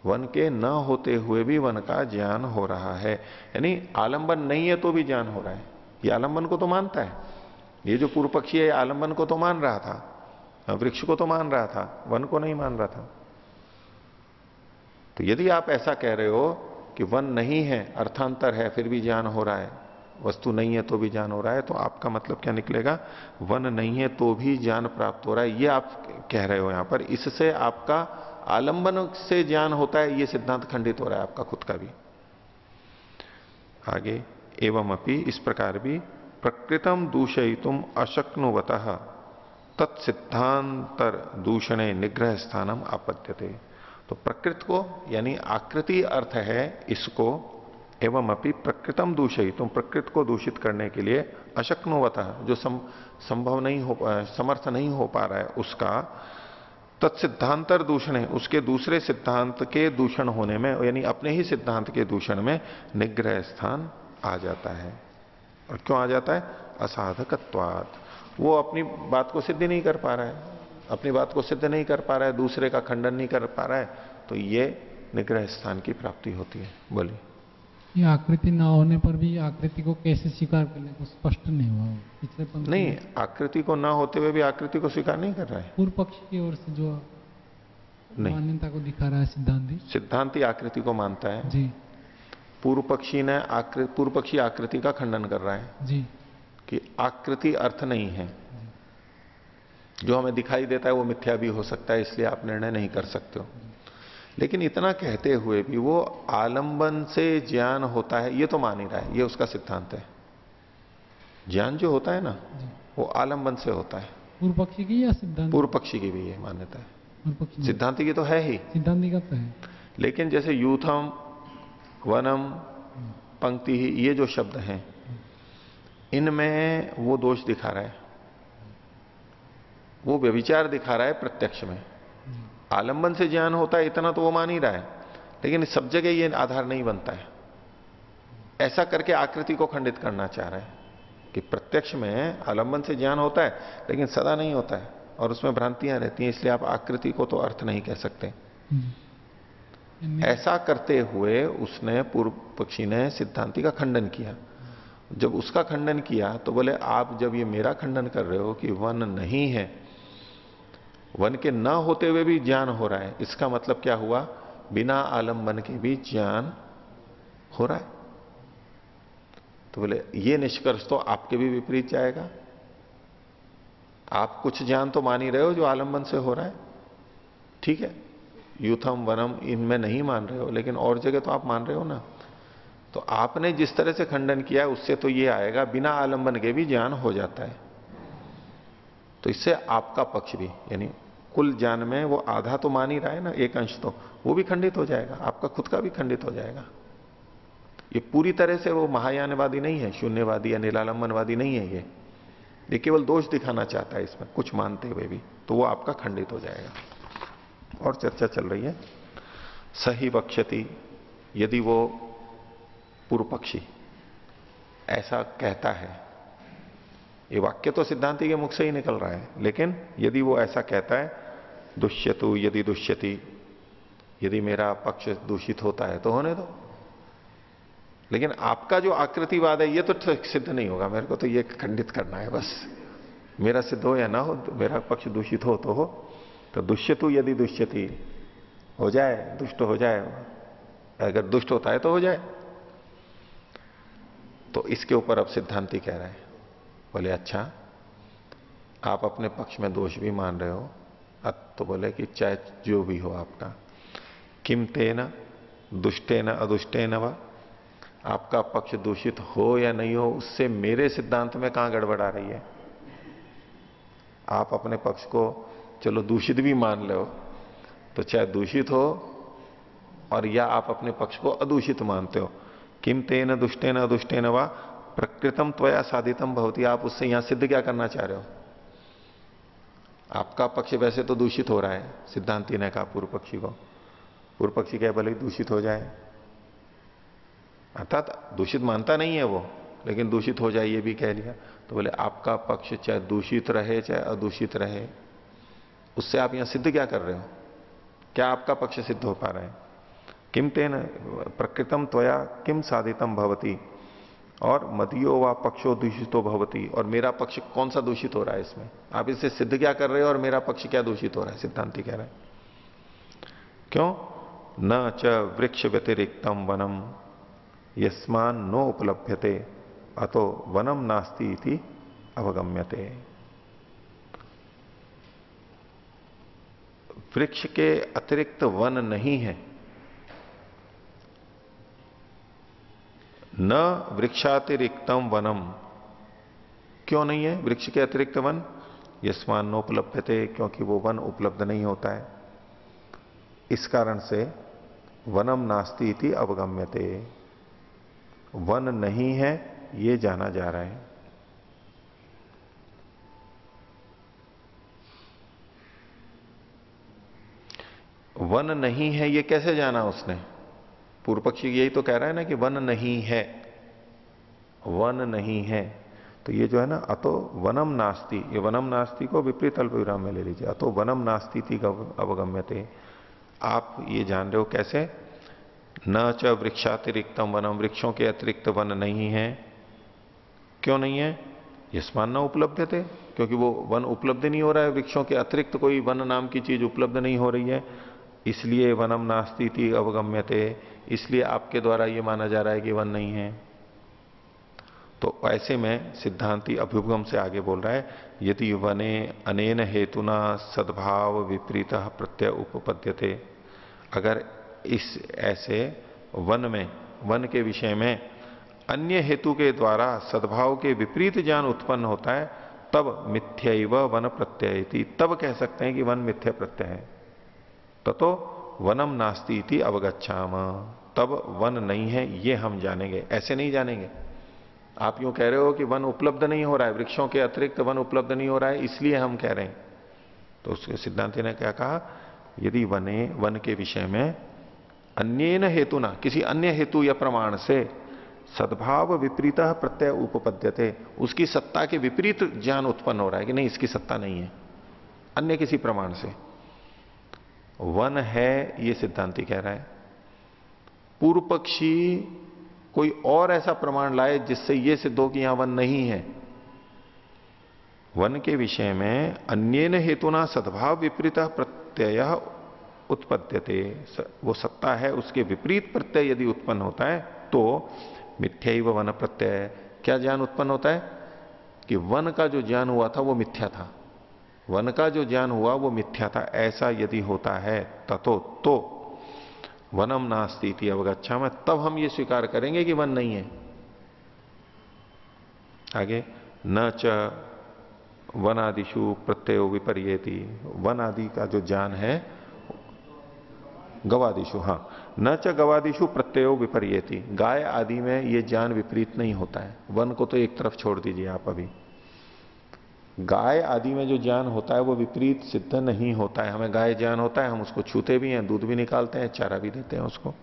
वन के न होते हुए भी वन का ज्ञान हो रहा है। यानी आलंबन नहीं है तो भी ज्ञान हो रहा है। ये आलंबन को तो मानता है, ये जो पूर्व पक्षी है आलंबन को तो मान रहा था, वृक्ष को तो मान रहा था, वन को नहीं मान रहा था। तो यदि आप ऐसा कह रहे हो कि वन नहीं है, अर्थांतर है, फिर भी ज्ञान हो रहा है, वस्तु नहीं है तो भी ज्ञान हो रहा है, तो आपका मतलब क्या निकलेगा? वन नहीं है तो भी ज्ञान प्राप्त हो रहा है, ये आप कह रहे हो यहां पर। इससे आपका आलंबन से ज्ञान होता है, ये सिद्धांत खंडित हो रहा है आपका खुद का भी। आगे एवं अपि, इस प्रकार भी प्रकृतम दूषयितुम अशक्नुवतः तत्सिद्धांतर दूषणे निग्रह स्थानम आपद्यते। तो प्रकृत को, यानी आकृति अर्थ है इसको, एवं अपि प्रकृतम दूषयितुम, प्रकृत को दूषित करने के लिए अशक्नुवतः, जो संभव नहीं हो, समर्थ नहीं हो पा रहा है उसका, तत्सिद्धांतर दूषण है, उसके दूसरे सिद्धांत के दूषण होने में, यानी अपने ही सिद्धांत के दूषण में निग्रह स्थान आ जाता है। और क्यों आ जाता है? असाधकत्वात्, वो अपनी बात को सिद्ध नहीं कर पा रहा है, अपनी बात को सिद्ध नहीं कर पा रहा है, दूसरे का खंडन नहीं कर पा रहा है, तो ये निग्रह स्थान की प्राप्ति होती है। बोलिए।
ये आकृति ना होने पर भी आकृति को कैसे स्वीकार करने को स्पष्ट नहीं हुआ पिछले पंक्ति
नहीं,
में।
आकृति को ना होते हुए भी आकृति को स्वीकार नहीं कर रहा है।
पूर्व पक्ष की ओर से जो मान्यता को दिखा रहा है सिद्धांती,
सिद्धांती आकृति को मानता है
जी।
पूर्व पक्षी आकृति का खंडन कर रहा है
जी।
कि आकृति अर्थ नहीं है, जो हमें दिखाई देता है वो मिथ्या भी हो सकता है, इसलिए आप निर्णय नहीं कर सकते हो। लेकिन इतना कहते हुए भी वो आलंबन से ज्ञान होता है, ये तो मान ही रहा है, ये उसका सिद्धांत है। ज्ञान जो होता है ना, वो आलंबन से होता है।
पूर्व पक्षी की या सिद्धांत?
पूर्व पक्षी की भी ये मान्यता है,
पूर्व पक्षी
सिद्धांति की तो है ही।
सिद्धांति का तो है,
लेकिन जैसे यूथम, वनम, पंक्ति ही, ये जो शब्द हैं, इनमें वो दोष दिखा रहा है, वो व्यभिचार दिखा रहा है प्रत्यक्ष में। आलंबन से ज्ञान होता है इतना तो वो मान ही रहा है, लेकिन सब जगह ये आधार नहीं बनता है। ऐसा करके आकृति को खंडित करना चाह रहा है कि प्रत्यक्ष में आलंबन से ज्ञान होता है, लेकिन सदा नहीं होता है और उसमें भ्रांतियां रहती हैं, इसलिए आप आकृति को तो अर्थ नहीं कह सकते। ऐसा करते हुए उसने, पूर्व पक्षी ने सिद्धांति का खंडन किया। जब उसका खंडन किया तो बोले आप जब ये मेरा खंडन कर रहे हो कि वन नहीं है, वन के न होते हुए भी ज्ञान हो रहा है, इसका मतलब क्या हुआ? बिना आलंबन के भी ज्ञान हो रहा है। तो बोले ये निष्कर्ष तो आपके भी विपरीत जाएगा। आप कुछ ज्ञान तो मान ही रहे हो जो आलंबन से हो रहा है, ठीक है, यूथम वनम इनमें नहीं मान रहे हो, लेकिन और जगह तो आप मान रहे हो ना। तो आपने जिस तरह से खंडन किया है उससे तो ये आएगा बिना आलंबन के भी ज्ञान हो जाता है। तो इससे आपका पक्ष भी, यानी कुल ज्ञान में वो आधा तो मान ही रहा है ना, एक अंश तो वो भी खंडित हो जाएगा, आपका खुद का भी खंडित हो जाएगा। ये पूरी तरह से वो महायानवादी नहीं है, शून्यवादी या निरालंबनवादी नहीं है, ये केवल दोष दिखाना चाहता है इसमें, कुछ मानते हुए भी, तो वो आपका खंडित हो जाएगा। और चर्चा चल रही है। सही वक्ष्यति, यदि वो पूर्व पक्षी ऐसा कहता है, ये वाक्य तो सिद्धांति के मुख से ही निकल रहा है, लेकिन यदि वो ऐसा कहता है, दुष्यतु यदि दुष्यति, यदि मेरा पक्ष दूषित होता है तो होने दो, लेकिन आपका जो आकृतिवाद है ये तो सिद्ध नहीं होगा, मेरे को तो ये खंडित करना है बस, मेरा सिद्ध हो या ना हो, मेरा पक्ष दूषित हो तो हो। तो दुष्यतु यदि दुष्यति, हो जाए, दुष्ट हो जाए, अगर दुष्ट होता है तो हो जाए। तो इसके ऊपर अब सिद्धांति कह रहा है, बोले अच्छा आप अपने पक्ष में दोष भी मान रहे हो, अब तो बोले कि चाहे जो भी हो आपका, किम तेन दुष्टेन अदुष्टेन वा, आपका पक्ष दूषित हो या नहीं हो, उससे मेरे सिद्धांत में कहां गड़बड़ आ रही है। आप अपने पक्ष को चलो दूषित भी मान लो, तो चाहे दूषित हो और या आप अपने पक्ष को अदूषित मानते हो, किम तेन दुष्टेन अदुष्टेन वा प्रकृतम त्वया साधितम भवति, आप उससे यहां सिद्ध क्या करना चाह रहे हो? आपका पक्ष वैसे तो दूषित हो रहा है, सिद्धांति ने कहा पूर्व पक्षी को, पूर्व पक्षी क्या भले दूषित हो जाए, अर्थात दूषित मानता नहीं है वो, लेकिन दूषित हो जाए ये भी कह लिया। तो बोले आपका पक्ष चाहे दूषित रहे चाहे अदूषित रहे, उससे आप यहां सिद्ध क्या कर रहे हो? क्या आपका पक्ष सिद्ध हो पा रहा है? किम तेन प्रकृतम त्वया किम साधितम भवति, और मदियो व पक्षो दूषितो भवति, और मेरा पक्ष कौन सा दूषित हो रहा है इसमें? आप इससे सिद्ध क्या कर रहे हो और मेरा पक्ष क्या दूषित हो रहा है? सिद्धांति कह रहा है क्यों? न च वृक्ष व्यतिरिक्तम वनम यस्मान नो उपलभ्यते अतो वनम नास्ति इति अवगम्यते। वृक्ष के अतिरिक्त वन नहीं है, न वृक्षातिरिक्तम वनम, क्यों नहीं है वृक्ष के अतिरिक्त वन? यस्मान नोपलभ्यते, क्योंकि वो वन उपलब्ध नहीं होता है, इस कारण से वनम नास्ति इति अवगम्यते, वन नहीं है ये जाना जा रहा है। वन नहीं है ये कैसे जाना उसने? पूर्व पक्षी यही तो कह रहा है ना कि वन नहीं है, वन नहीं है। तो ये जो है ना, अतो वनम नास्ति, ये वनम नास्ति को विपरीत अल्पविराम में ले लीजिए। अतो वनम नास्ति थी अवगम्यते, आप ये जान रहे हो कैसे? न च वृक्षातिरिक्तम वनम, वृक्षों के अतिरिक्त वन नहीं है। क्यों नहीं है? यस्मान न उपलब्ध थे, क्योंकि वो वन उपलब्ध नहीं हो रहा है, वृक्षों के अतिरिक्त कोई वन नाम की चीज उपलब्ध नहीं हो रही है, इसलिए वनम नास्ति थी अवगम्यते, इसलिए आपके द्वारा ये माना जा रहा है कि वन नहीं है। तो ऐसे में सिद्धांती अभ्युपगम से आगे बोल रहा है, यदि वने अनेन हेतुना सद्भाव विपरीत प्रत्यय उपपद्यते, अगर इस ऐसे वन में, वन के विषय में अन्य हेतु के द्वारा सद्भाव के विपरीत ज्ञान उत्पन्न होता है, तब मिथ्यैव वन प्रत्यय, तब कह सकते हैं कि वन मिथ्या प्रत्यय है। ततो वनम नास्ति इति अवगच्छाम, तब वन नहीं है ये हम जानेंगे। ऐसे नहीं जानेंगे। आप यूं कह रहे हो कि वन उपलब्ध नहीं हो रहा है, वृक्षों के अतिरिक्त वन उपलब्ध नहीं हो रहा है, इसलिए हम कह रहे हैं। तो उसके सिद्धांति ने क्या कहा? यदि वने, वन के विषय में अन्येन हेतुना, किसी अन्य हेतु या प्रमाण से सद्भाव विपरीत प्रत्यय उपपद्यते, उसकी सत्ता के विपरीत ज्ञान उत्पन्न हो रहा है कि नहीं इसकी सत्ता नहीं है, अन्य किसी प्रमाण से वन है, ये सिद्धांति कह रहा है। पूर्व पक्षी कोई और ऐसा प्रमाण लाए जिससे यह सिद्ध हो कि यहां वन नहीं है। वन के विषय में अन्येन हेतुना सद्भाव विपरीत प्रत्यय उत्पद्यते, वो सत्ता है, उसके विपरीत प्रत्यय यदि उत्पन्न होता है तो मिथ्यैव वन प्रत्यय, क्या ज्ञान उत्पन्न होता है? कि वन का जो ज्ञान हुआ था वो मिथ्या था, वन का जो ज्ञान हुआ वो मिथ्या था, ऐसा यदि होता है ततो तो वनम नास्ति इति अवगच्छामः, तब हम ये स्वीकार करेंगे कि वन नहीं है। आगे, न च वनादिषु प्रत्ययो विपर्येति, वन आदि का जो ज्ञान है, गवादिषु, हाँ, न च गवादिषु प्रत्ययो विपर्येति, गाय आदि में ये ज्ञान विपरीत नहीं होता है। वन को तो एक तरफ छोड़ दीजिए आप, अभी गाय आदि में जो ज्ञान होता है वो विपरीत सिद्ध नहीं होता है। हमें गाय ज्ञान होता है, हम उसको छूते भी हैं, दूध भी निकालते हैं, चारा भी देते हैं उसको।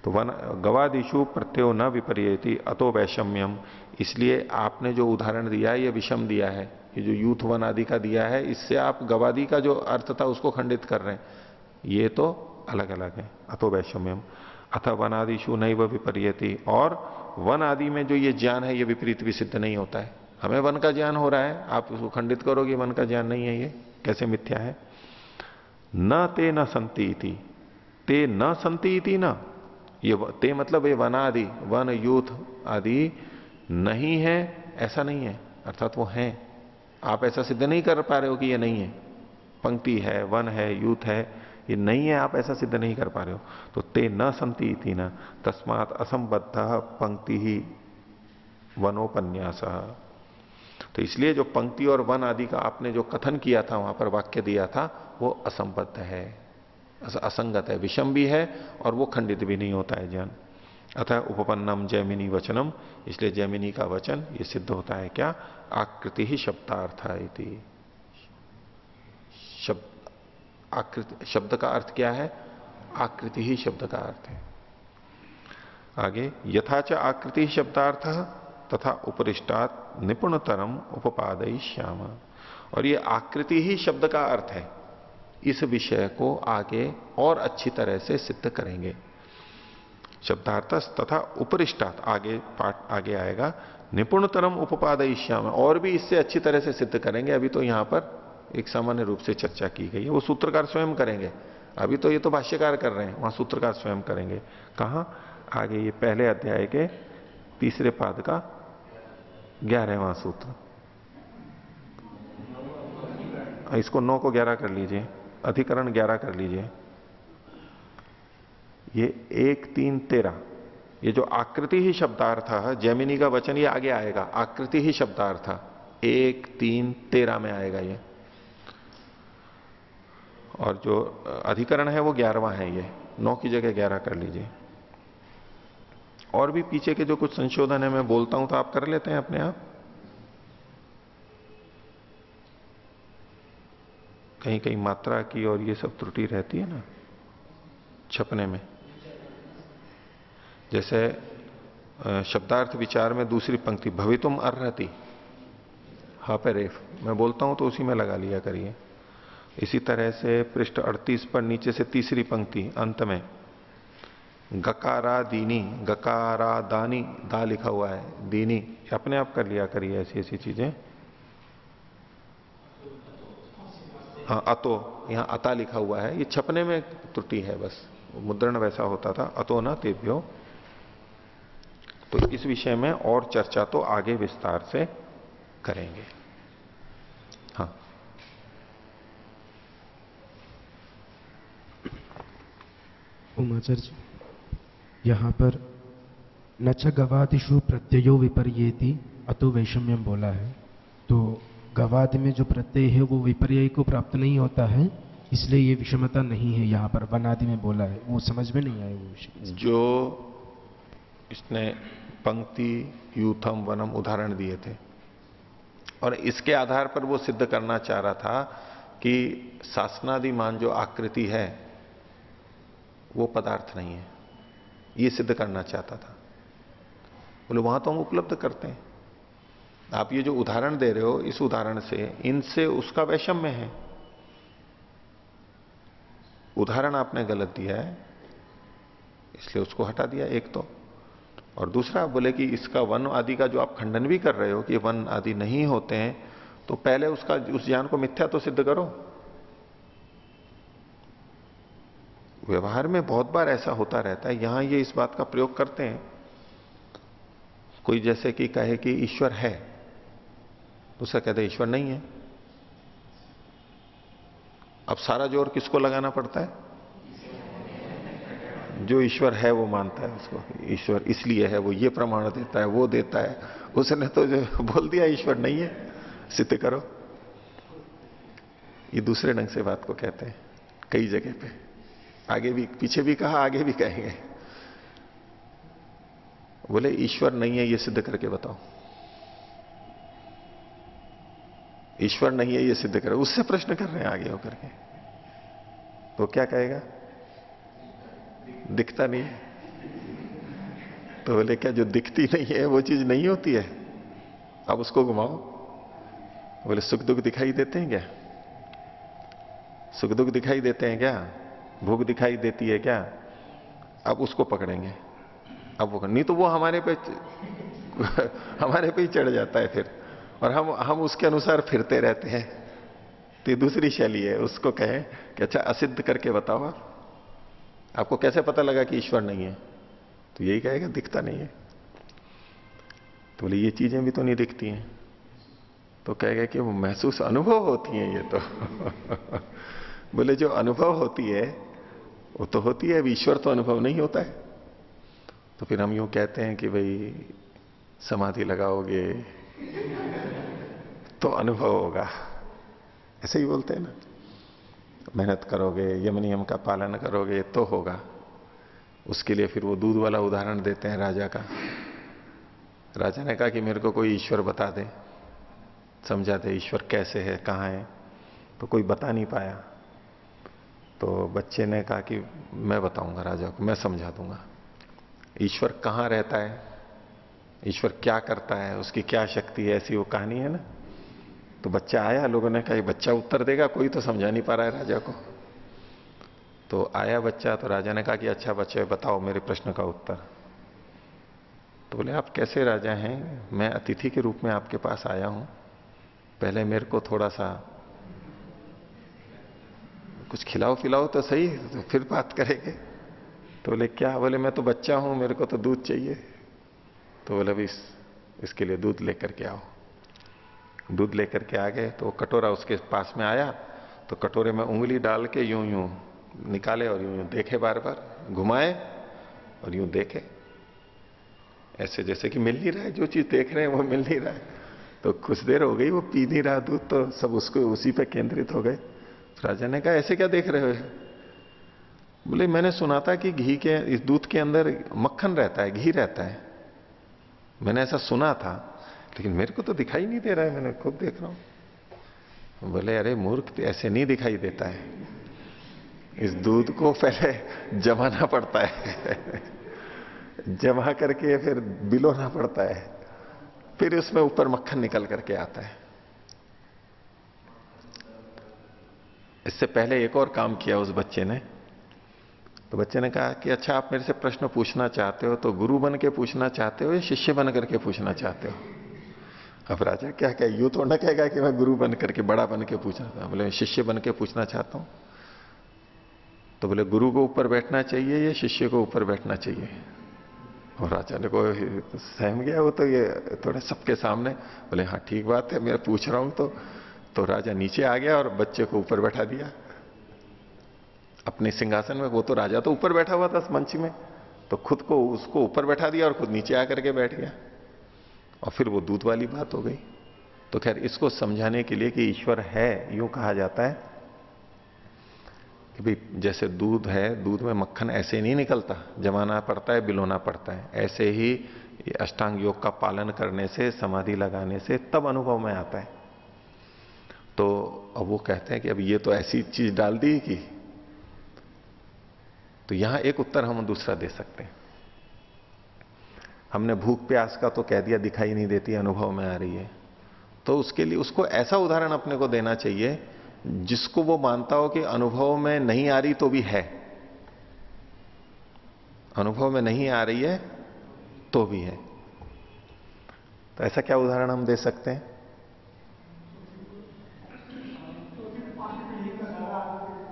तो वन गवादिषु प्रत्ययो न विपर्येति अतो वैषम्यम, इसलिए आपने जो उदाहरण दिया है ये विषम दिया है, ये जो यूथ वन आदि का दिया है, इससे आप गवादि का जो अर्थ था उसको खंडित कर रहे हैं, ये तो अलग अलग है। अतो वैषम्यम अथ वनादिषु नैव विपर्येति, और वन आदि में जो ये ज्ञान है ये विपरीत भी सिद्ध नहीं होता है। हमें वन का ज्ञान हो रहा है, आप उसको खंडित करोगे वन का ज्ञान नहीं है, ये कैसे मिथ्या है? न ते न संति इति, ते न संति इति, न, ये ते मतलब ये वन आदि, वन यूथ आदि नहीं है, ऐसा नहीं है, अर्थात वो है। आप ऐसा सिद्ध नहीं कर पा रहे हो कि ये नहीं है, पंक्ति है, वन है, यूथ है, ये नहीं है, आप ऐसा सिद्ध नहीं कर पा रहे हो। तो ते न संति इति न तस्मात् असंबद्ध पंक्ति ही वनोपन्यास, तो इसलिए जो पंक्ति और वन आदि का आपने जो कथन किया था, वहां पर वाक्य दिया था, वो असंबद्ध है, असंगत है, विषम भी है और वो खंडित भी नहीं होता है ज्ञान। अतः उपपन्नम जैमिनी वचनम, इसलिए जैमिनी का वचन ये सिद्ध होता है क्या? आकृति ही शब्दार्थ इति, आकृति शब्द का अर्थ क्या है? आकृति ही शब्द का अर्थ है। आगे, यथाच आकृति शब्दार्थ तथा उपरिष्टात निपुणतरम उपपादयिष्याम, और ये आकृति ही शब्द का अर्थ है, इस विषय को आगे और अच्छी तरह से सिद्ध करेंगे। शब्दार्थ तथा उपरिष्टात, आगे पाठ आगे आएगा, निपुणतरम उपपादयिष्याम, और भी इससे अच्छी तरह से सिद्ध करेंगे। अभी तो यहां पर एक सामान्य रूप से चर्चा की गई है, वो सूत्रकार स्वयं करेंगे। अभी तो ये तो भाष्यकार कर रहे हैं, वहां सूत्रकार स्वयं करेंगे। कहां? आगे ये पहले अध्याय के तीसरे पाद का 11वां सूत्र, इसको 9 को 11 कर लीजिए, अधिकरण 11 कर लीजिए। ये 1, 3, 13, ये जो आकृति ही शब्दार्थ है, जैमिनी का वचन ये आगे आएगा, आकृति ही शब्दार्थ 1, 3, 13 में आएगा ये, और जो अधिकरण है वो 11वां है, ये 9 की जगह 11 कर लीजिए। और भी पीछे के जो कुछ संशोधन है मैं बोलता हूं तो आप कर लेते हैं अपने आप, कहीं कहीं मात्रा की और ये सब त्रुटि रहती है ना, छपने में। जैसे शब्दार्थ विचार में दूसरी पंक्ति भवितुम अर्हति, हा पे रेफ, मैं बोलता हूं तो उसी में लगा लिया करिए। इसी तरह से पृष्ठ 38 पर नीचे से तीसरी पंक्ति अंत में गकारा दीनी, गकारा दानी, दा लिखा हुआ है, दीनी, अपने आप कर लिया करिए ऐसी ऐसी चीजें। हाँ अतो, यहां अता लिखा हुआ है, ये छपने में त्रुटि है, बस मुद्रण वैसा होता था, अतो न तेभ्यो। तो इस विषय में और चर्चा तो आगे विस्तार से करेंगे। हाँ
उमाचार्य जी, यहाँ पर न च गवादिषु प्रत्ययो विपर्येति अतो वैषम्यम बोला है, तो गवाद में जो प्रत्यय है वो विपर्यय को प्राप्त नहीं होता है, इसलिए ये विषमता नहीं है। यहाँ पर वनादि में बोला है, वो समझ में नहीं आया वो विषय।
जो इसने पंक्ति यूथम वनम उदाहरण दिए थे और इसके आधार पर वो सिद्ध करना चाह रहा था कि शासनादिमान जो आकृति है वो पदार्थ नहीं है, ये सिद्ध करना चाहता था। बोले वहां तो हम उपलब्ध करते हैं, आप ये जो उदाहरण दे रहे हो इस उदाहरण से इनसे उसका वैषम्य है, उदाहरण आपने गलत दिया है, इसलिए उसको हटा दिया एक तो। और दूसरा बोले कि इसका वन आदि का जो आप खंडन भी कर रहे हो कि वन आदि नहीं होते हैं, तो पहले उसका उस ज्ञान को मिथ्या तो सिद्ध करो। व्यवहार में बहुत बार ऐसा होता रहता है, यहां ये इस बात का प्रयोग करते हैं। कोई जैसे कि कहे कि ईश्वर है, दूसरा कहते ईश्वर नहीं है। अब सारा जोर किसको लगाना पड़ता है? जो ईश्वर है वो मानता है उसको, ईश्वर इसलिए है, वो ये प्रमाण देता है, वो देता है। उसने तो जो बोल दिया ईश्वर नहीं है, सिद्ध करो। ये दूसरे ढंग से बात को कहते हैं कई जगह पे, आगे भी पीछे भी कहा, आगे भी कहेंगे। बोले ईश्वर नहीं है ये सिद्ध करके बताओ, ईश्वर नहीं है ये सिद्ध करो। उससे प्रश्न कर रहे हैं आगे होकर के, तो क्या कहेगा? दिखता नहीं है। तो बोले क्या जो दिखती नहीं है वो चीज नहीं होती है? अब उसको घुमाओ। बोले सुख दुख दिखाई देते हैं क्या? सुख दुख दिखाई देते हैं क्या? भूख दिखाई देती है क्या? अब उसको पकड़ेंगे। अब वो नहीं तो वो हमारे पे हमारे पे ही चढ़ जाता है फिर, और हम उसके अनुसार फिरते रहते हैं। तो ये दूसरी शैली है। उसको कहें कि अच्छा असिद्ध करके बताओ आप, आपको कैसे पता लगा कि ईश्वर नहीं है? तो यही कहेगा दिखता नहीं है। तो बोले ये चीजें भी तो नहीं दिखती हैं। तो कहेगा कि वो महसूस अनुभव होती हैं ये तो बोले जो अनुभव होती है वो तो होती है, अब ईश्वर तो अनुभव नहीं होता है। तो फिर हम यूं कहते हैं कि भाई समाधि लगाओगे तो अनुभव होगा, ऐसे ही बोलते हैं ना। मेहनत करोगे, यम नियम का पालन करोगे तो होगा। उसके लिए फिर वो दूध वाला उदाहरण देते हैं राजा का। राजा ने कहा कि मेरे को कोई ईश्वर बता दे, समझा दे ईश्वर कैसे है, कहां है। तो कोई बता नहीं पाया। तो बच्चे ने कहा कि मैं बताऊंगा राजा को, मैं समझा दूंगा ईश्वर कहां रहता है, ईश्वर क्या करता है, उसकी क्या शक्ति है, ऐसी वो कहानी है ना। तो बच्चा आया, लोगों ने कहा ये बच्चा उत्तर देगा, कोई तो समझा नहीं पा रहा है राजा को। तो आया बच्चा, तो राजा ने कहा कि अच्छा बच्चे बताओ मेरे प्रश्न का उत्तर। तो बोले आप कैसे राजा हैं, मैं अतिथि के रूप में आपके पास आया हूं, पहले मेरे को थोड़ा सा कुछ खिलाओ पिलाओ तो सही, तो फिर बात करेंगे। तो बोले क्या? बोले मैं तो बच्चा हूं, मेरे को तो दूध चाहिए। तो बोले अभी इसके लिए दूध लेकर के आओ। दूध लेकर के आ गए, तो कटोरा उसके पास में आया, तो कटोरे में उंगली डाल के यूं यूं निकाले और यूं यूं देखे, बार बार घुमाए और यूं देखे, ऐसे जैसे कि मिल नहीं रहा है, जो चीज देख रहे हैं वो मिल नहीं रहा है। तो कुछ देर हो गई वो पी नहीं रहा दूध, तो सब उसको उसी पे केंद्रित हो गए। राजा ने कहा ऐसे क्या देख रहे हो? बोले मैंने सुना था कि घी के, इस दूध के अंदर मक्खन रहता है, घी रहता है, मैंने ऐसा सुना था, लेकिन मेरे को तो दिखाई नहीं दे रहा है, मैंने खुद देख रहा हूं। बोले अरे मूर्ख, ऐसे नहीं दिखाई देता है, इस दूध को पहले जमाना पड़ता है, जमा करके फिर बिलोना पड़ता है, फिर उसमें ऊपर मक्खन निकल करके आता है। इससे पहले एक और काम किया उस बच्चे ने। तो बच्चे ने कहा कि अच्छा, आप मेरे से प्रश्न पूछना चाहते हो तो गुरु बन के पूछना चाहते हो या शिष्य बन करके पूछना चाहते हो? अब राजा क्या कहे, यूं तो न कहेगा कि मैं गुरु बन करके बड़ा बन के पूछना था। बोले शिष्य बन के पूछना चाहता हूं। तो बोले गुरु को ऊपर बैठना चाहिए या शिष्य को ऊपर बैठना चाहिए? और राजा ने को सहम गया वो, तो ये थोड़े सबके सामने बोले हाँ ठीक बात है, मैं पूछ रहा हूं। तो राजा नीचे आ गया और बच्चे को ऊपर बैठा दिया अपने सिंहासन में। वो तो राजा तो ऊपर बैठा हुआ था मंच में, तो खुद को उसको ऊपर बैठा दिया और खुद नीचे आकर के बैठ गया। और फिर वो दूध वाली बात हो गई। तो खैर, इसको समझाने के लिए कि ईश्वर है, यूं कहा जाता है कि भाई जैसे दूध है, दूध में मक्खन ऐसे नहीं निकलता, जमाना पड़ता है, बिलोना पड़ता है। ऐसे ही अष्टांग योग का पालन करने से, समाधि लगाने से तब अनुभव में आता है। तो अब वो कहते हैं कि अब ये तो ऐसी चीज डाल दी कि, तो यहां एक उत्तर हम दूसरा दे सकते हैं। हमने भूख प्यास का तो कह दिया, दिखाई नहीं देती, अनुभव में आ रही है। तो उसके लिए उसको ऐसा उदाहरण अपने को देना चाहिए जिसको वो मानता हो कि अनुभव में नहीं आ रही तो भी है, अनुभव में नहीं आ रही है तो भी है। तो ऐसा क्या उदाहरण हम दे सकते हैं?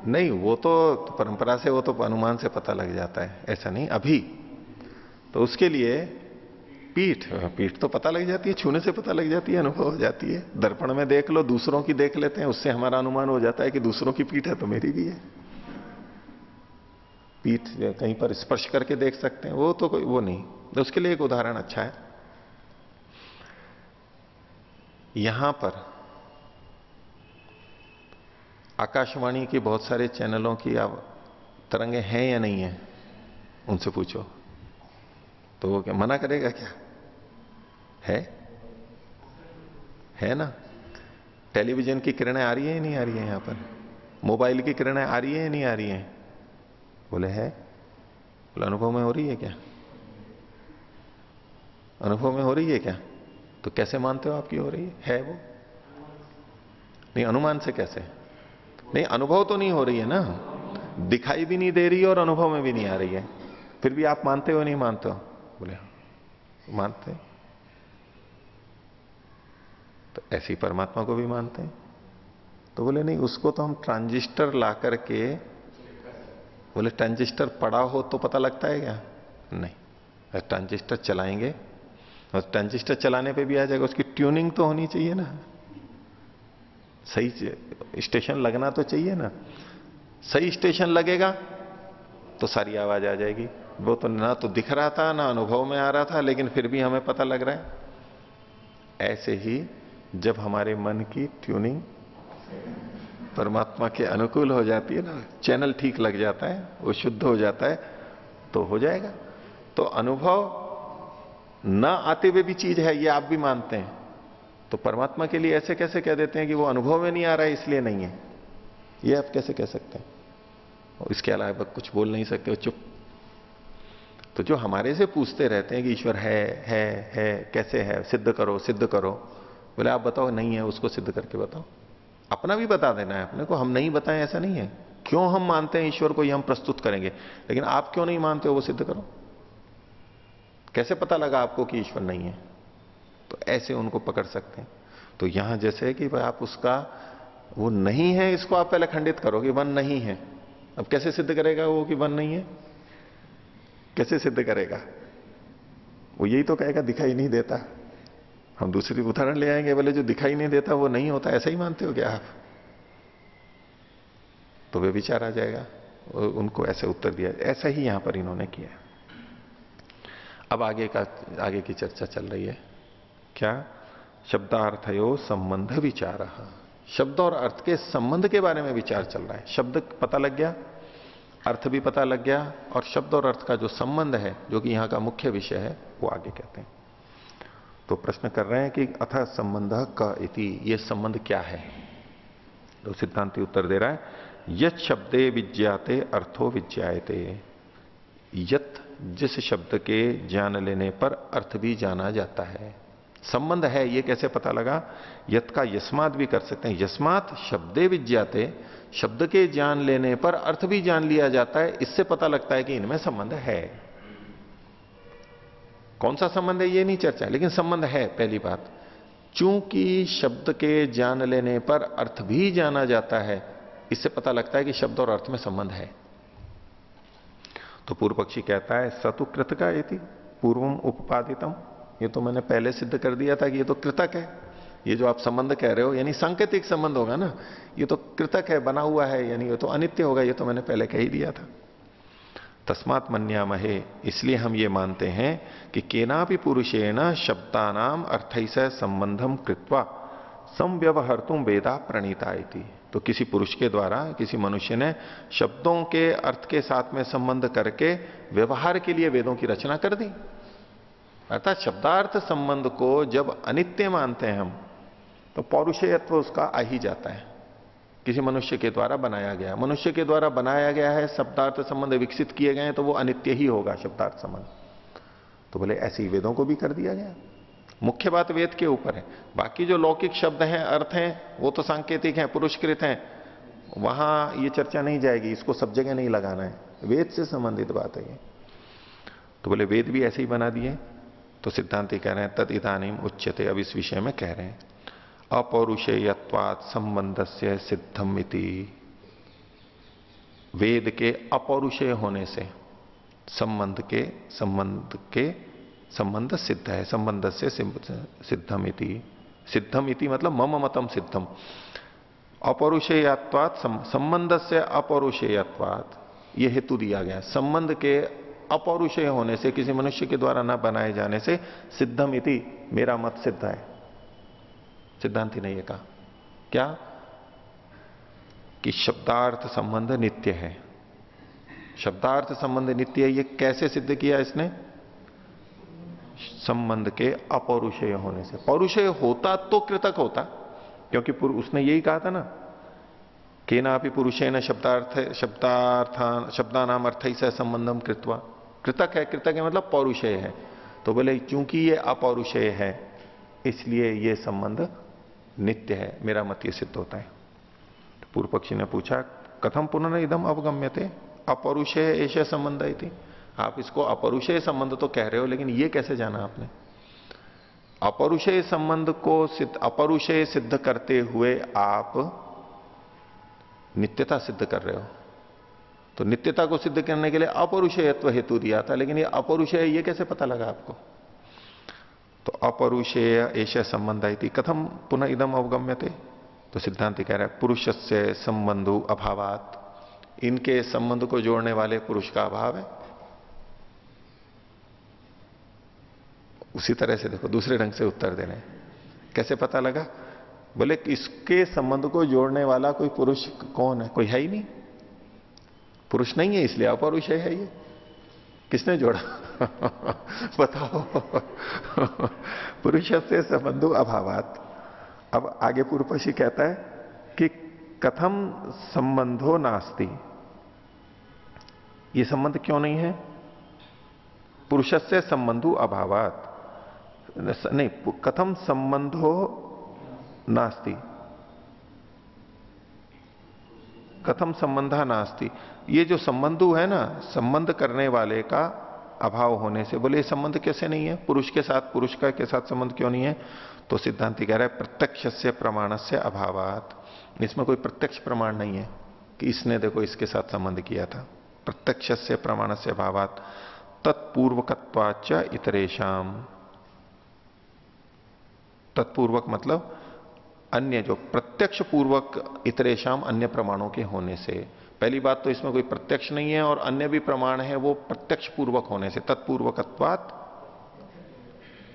नहीं, वो तो परंपरा से, वो तो अनुमान से पता लग जाता है, ऐसा नहीं। अभी तो उसके लिए पीठ तो पता लग जाती है, छूने से पता लग जाती है, अनुभव हो जाती है। दर्पण में देख लो, दूसरों की देख लेते हैं, उससे हमारा अनुमान हो जाता है कि दूसरों की पीठ है तो मेरी भी है। पीठ कहीं पर स्पर्श करके देख सकते हैं, वो तो कोई वो नहीं। तो उसके लिए एक उदाहरण अच्छा है। यहां पर आकाशवाणी की बहुत सारे चैनलों की तरंगे हैं या नहीं है, उनसे पूछो तो वो क्या मना करेगा? क्या है ना? टेलीविजन की किरणें आ रही है या नहीं आ रही है? यहां पर मोबाइल की किरणें आ रही है या नहीं आ रही है? बोले है। बोले अनुभव में हो रही है क्या? अनुभव में हो रही है क्या? तो कैसे मानते हो आपकी हो रही है वो? नहीं, अनुमान से कैसे? नहीं, अनुभव तो नहीं हो रही है ना, दिखाई भी नहीं दे रही है और अनुभव में भी नहीं आ रही है, फिर भी आप मानते हो नहीं मानते हो? बोले हाँ मानते हैं। तो ऐसे ही परमात्मा को भी मानते हैं। तो बोले नहीं, उसको तो हम ट्रांजिस्टर ला करके, बोले ट्रांजिस्टर पड़ा हो तो पता लगता है क्या? नहीं, ट्रांजिस्टर चलाएंगे और ट्रांजिस्टर चलाने पे भी आ जाएगा, उसकी ट्यूनिंग तो होनी चाहिए ना, सही स्टेशन लगना तो चाहिए ना। सही स्टेशन लगेगा तो सारी आवाज आ जाएगी। वो तो ना तो दिख रहा था ना अनुभव में आ रहा था, लेकिन फिर भी हमें पता लग रहा है। ऐसे ही जब हमारे मन की ट्यूनिंग परमात्मा के अनुकूल हो जाती है ना, चैनल ठीक लग जाता है, वो शुद्ध हो जाता है, तो हो जाएगा। तो अनुभव ना आते हुए भी चीज है, ये आप भी मानते हैं। तो परमात्मा के लिए ऐसे कैसे कह देते हैं कि वो अनुभव में नहीं आ रहा है इसलिए नहीं है? ये आप कैसे कह सकते हैं? और इसके अलावा कुछ बोल नहीं सकते हो, चुप। तो जो हमारे से पूछते रहते हैं कि ईश्वर है कैसे है, सिद्ध करो सिद्ध करो, बोले आप बताओ नहीं है, उसको सिद्ध करके बताओ। अपना भी बता देना है अपने को, हम नहीं बताएं ऐसा नहीं है। क्यों हम मानते हैं ईश्वर को, ये हम प्रस्तुत करेंगे, लेकिन आप क्यों नहीं मानते हो वो सिद्ध करो। कैसे पता लगा आपको कि ईश्वर नहीं है? तो ऐसे उनको पकड़ सकते हैं। तो यहां जैसे कि भाई आप उसका वो नहीं है, इसको आप पहले खंडित करो कि वन नहीं है। अब कैसे सिद्ध करेगा वो कि वन नहीं है? कैसे सिद्ध करेगा? वो यही तो कहेगा दिखाई नहीं देता। हम दूसरी उदाहरण ले आएंगे, बोले जो दिखाई नहीं देता वो नहीं होता, ऐसा ही मानते हो क्या आप? तो वे विचार आ जाएगा। उनको ऐसे उत्तर दिया, ऐसा ही यहां पर इन्होंने किया। अब आगे की चर्चा चल रही है। क्या? शब्दार्थयो संबंध विचार। शब्द और अर्थ के संबंध के बारे में विचार चल रहा है। शब्द पता लग गया, अर्थ भी पता लग गया, और शब्द और अर्थ का जो संबंध है, जो कि यहां का मुख्य विषय है, वो आगे कहते हैं। तो प्रश्न कर रहे हैं कि अथ संबंध क इति, ये संबंध क्या है? तो सिद्धांति उत्तर दे रहा है यत शब्दे विज्ञाते अर्थो विज्ञायते, यत जिस शब्द के जान लेने पर अर्थ भी जाना जाता है। संबंध है ये कैसे पता लगा? यत का यस्मात भी कर सकते हैं। यस्मात शब्दे विज्ञाते, शब्द के जान लेने पर अर्थ भी जान लिया जाता है, इससे पता लगता है कि इनमें संबंध है। कौन सा संबंध है ये नहीं चर्चा है, लेकिन संबंध है पहली बात। चूंकि शब्द के जान लेने पर अर्थ भी जाना जाता है, इससे पता लगता है कि शब्द और अर्थ में संबंध है। तो पूर्व पक्षी कहता है सतु कृतका इति पूर्वम उपपादितम, ये तो मैंने पहले सिद्ध कर दिया था कि ये तो कृतक है। ये जो आप संबंध कह रहे हो यानी सांकेतिक संबंध होगा ना, ये तो कृतक है, बना हुआ है, यानी ये तो अनित्य होगा, ये तो मैंने पहले कह ही दिया था। तस्मात् मन्यामहे, इसलिए हम ये मानते हैं कि केनापि पुरुषेण शब्दानाम अर्थैस संबंधम कृत्वा संव्यवहर्तुम वेदा प्रणीता इति। तो किसी पुरुष के द्वारा किसी मनुष्य ने शब्दों के अर्थ के साथ में संबंध करके व्यवहार के लिए वेदों की रचना कर दी। अर्थात शब्दार्थ संबंध को जब अनित्य मानते हैं हम, तो पौरुषेयत्व उसका आ ही जाता है। किसी मनुष्य के द्वारा बनाया गया, मनुष्य के द्वारा बनाया गया है, शब्दार्थ संबंध विकसित किए गए हैं, तो वो अनित्य ही होगा शब्दार्थ संबंध। तो बोले ऐसे ही वेदों को भी कर दिया गया। मुख्य बात वेद के ऊपर है, बाकी जो लौकिक शब्द हैं, अर्थ हैं, वो तो सांकेतिक हैं, पुरुषकृत हैं, वहां ये चर्चा नहीं जाएगी, इसको सब जगह नहीं लगाना है, वेद से संबंधित बात है ये। तो बोले वेद भी ऐसे ही बना दिए। तो सिद्धांति कह रहे हैं तद इदानीम उच्यते, अब इस विषय में कह रहे हैं अपौरुषेयत्वात् संबंधस्य सिद्धम इति। वेद के अपौरुषेय होने से संबंध सिद्ध है, संबंध से सिद्धम इति। सिद्धम इति मतलब मम मतम सिद्धम। अपौरुषेयत्वात् संबंध से अपौरुषेयत्वात्, ये हेतु दिया गया। संबंध के अपौरुषेय होने से, किसी मनुष्य के द्वारा न बनाए जाने से सिद्धम इति, मेरा मत सिद्ध है। सिद्धांति ने यह कहा क्या कि शब्दार्थ संबंध नित्य है। शब्दार्थ संबंध नित्य है, ये कैसे सिद्ध किया इसने? संबंध के अपौरुषेय होने से। पौरुषेय होता तो कृतक होता, क्योंकि उसने यही कहा था ना, केनापि पुरुषेण शब्दानाम अर्थैस संबंधम कृत्वा। कृतक है, कृतक है मतलब पौरुषेय है। तो बोले चूंकि ये अपौरुषेय है, इसलिए ये संबंध नित्य है, मेरा मत ये सिद्ध होता है। तो पूर्व पक्षी ने पूछा कथम पुनः इदम अवगम्यते अपौरुषेय ऐसे संबंध इति। आप इसको अपौरुषेय संबंध तो कह रहे हो, लेकिन ये कैसे जाना आपने? अपौरुषेय संबंध को अपौरुषेय सिद्ध करते हुए आप नित्यता सिद्ध कर रहे हो। तो नित्यता को सिद्ध करने के लिए अपौरुषेयत्व हेतु दिया था, लेकिन ये अपौरुषेय ये कैसे पता लगा आपको? तो अपौरुषेय ऐसे संबंध इति कथम पुनः इदम अवगम्यते। तो सिद्धांत कह रहा है पुरुषस्य संबंधो अभावात, इनके संबंध को जोड़ने वाले पुरुष का अभाव है। उसी तरह से देखो, दूसरे ढंग से उत्तर दे रहे हैं। कैसे पता लगा? बोले इसके संबंध को जोड़ने वाला कोई पुरुष कौन है? कोई है ही नहीं, पुरुष नहीं है, इसलिए अपौरुष है ये। किसने जोड़ा? बताओ। पुरुष से संबंधो अभावात। अब आगे पूर्व पक्षी कहता है कि कथम संबंधो नास्ति, ये संबंध क्यों नहीं है? पुरुष से संबंधो अभावात नहीं, कथम संबंधो नास्ति, कथम संबंधा नास्ति। ये जो संबंधु है ना, संबंध करने वाले का अभाव होने से, बोले संबंध कैसे नहीं है? पुरुष के साथ, पुरुष का के साथ संबंध क्यों नहीं है? तो सिद्धांति कह रहा है प्रत्यक्ष से प्रमाण से अभावात। इसमें कोई प्रत्यक्ष प्रमाण नहीं है कि इसने देखो इसके साथ संबंध किया था। प्रत्यक्ष से प्रमाण से अभावात तत्पूर्वकत्वाच इतरेशम। तत्पूर्वक मतलब अन्य, जो प्रत्यक्ष पूर्वक इतरेशम, अन्य प्रमाणों के होने से। पहली बात तो इसमें कोई प्रत्यक्ष नहीं है, और अन्य भी प्रमाण है वो प्रत्यक्ष पूर्वक होने से।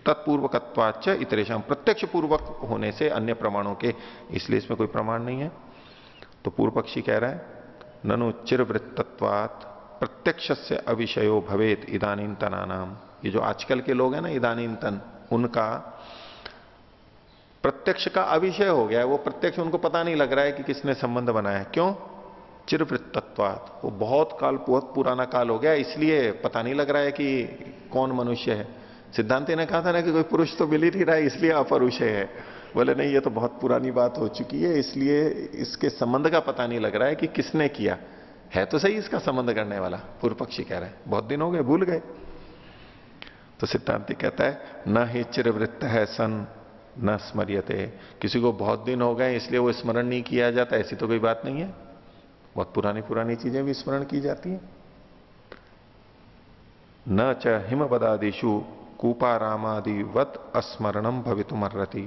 तत्पूर्वकत्वाच इतरेशम, प्रत्यक्ष पूर्वक होने से अन्य प्रमाणों के, इसलिए इसमें कोई प्रमाण नहीं है। तो पूर्व पक्षी कह रहा है ननु चिरवृत्तत्वात् प्रत्यक्षस्य अविषयो भवेत इदानीन्तनानाम। ये जो आजकल के लोग हैं ना इदानीन्तन, उनका प्रत्यक्ष का अविषय हो गया है। वो प्रत्यक्ष उनको पता नहीं लग रहा है कि किसने संबंध बनाया है। क्यों? चिरवृत्तत्वात्, वो बहुत काल, बहुत पुराना काल हो गया, इसलिए पता नहीं लग रहा है कि कौन मनुष्य है। सिद्धांति ने कहा था ना कि कोई पुरुष तो मिल ही नहीं रहा है, इसलिए अपरुष है। बोले नहीं, ये तो बहुत पुरानी बात हो चुकी है, इसलिए इसके संबंध का पता नहीं लग रहा है कि किसने किया है। तो सही इसका संबंध करने वाला, पूर्व पक्षी कह रहे हैं बहुत दिन हो गए, भूल गए। तो सिद्धांति कहता है न ही चिरवृत्त है सन न स्मर्यते, किसी को बहुत दिन हो गए इसलिए वो स्मरण नहीं किया जाता, ऐसी तो कोई बात नहीं है। बहुत पुरानी पुरानी चीजें भी स्मरण की जाती हैं। न च हिमवदादिषु कूपारामादिवत अस्मरणम भवितुमर्हति,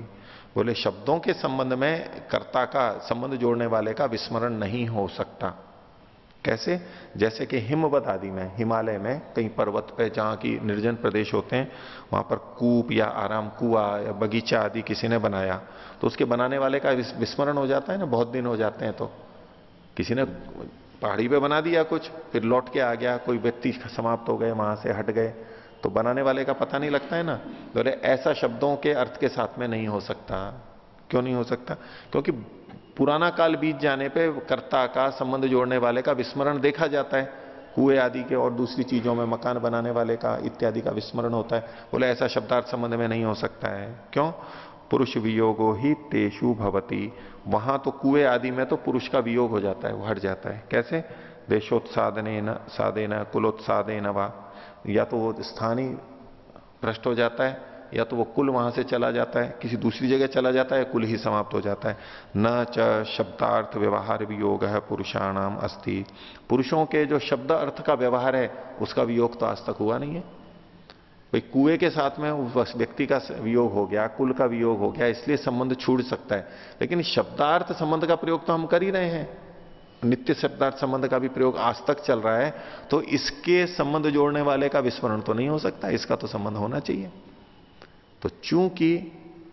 बोले शब्दों के संबंध में कर्ता का, संबंध जोड़ने वाले का विस्मरण नहीं हो सकता। कैसे? जैसे कि हिमवत आदि में, हिमालय में कहीं पर्वत पे जहां की निर्जन प्रदेश होते हैं, वहां पर कूप या आराम कुआ या बगीचा आदि किसी ने बनाया, तो उसके बनाने वाले का विस्मरण हो जाता है ना, बहुत दिन हो जाते हैं। तो किसी ने पहाड़ी पे बना दिया कुछ, फिर लौट के आ गया, कोई व्यक्ति समाप्त हो गए, वहां से हट गए, तो बनाने वाले का पता नहीं लगता है ना। बोले ऐसा शब्दों के अर्थ के साथ में नहीं हो सकता। क्यों नहीं हो सकता? क्योंकि पुराना काल बीत जाने पे कर्ता का, संबंध जोड़ने वाले का विस्मरण देखा जाता है। कुएं आदि के और दूसरी चीजों में मकान बनाने वाले का इत्यादि का विस्मरण होता है। बोले ऐसा शब्दार्थ संबंध में नहीं हो सकता है। क्यों? पुरुष वियोगो ही तेषु भवति, वहां तो कुएं आदि में तो पुरुष का वियोग हो जाता है, वो हट जाता है। कैसे? देशोत्सादने न सादेन कुलोत्सादेन वा, या तो वो स्थान ही भ्रष्ट हो जाता है, या तो वो कुल वहां से चला जाता है, किसी दूसरी जगह चला जाता है, कुल ही समाप्त हो जाता है। न च शब्दार्थ व्यवहार वियोग है पुरुषाणाम अस्ति, पुरुषों के जो शब्द अर्थ का व्यवहार है उसका वियोग तो आज तक हुआ नहीं है। भाई कुएं के साथ में उस व्यक्ति का वियोग हो गया, कुल का वियोग हो गया, इसलिए संबंध छूट सकता है। लेकिन शब्दार्थ संबंध का प्रयोग तो हम कर ही रहे हैं, नित्य शब्दार्थ संबंध का भी प्रयोग आज तक चल रहा है, तो इसके संबंध जोड़ने वाले का विस्मरण तो नहीं हो सकता, इसका तो संबंध होना चाहिए। तो चूंकि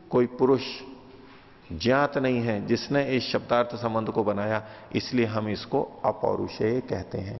कोई पुरुष ज्ञात नहीं है जिसने इस शब्दार्थ संबंध को बनाया, इसलिए हम इसको अपौरुषेय कहते हैं।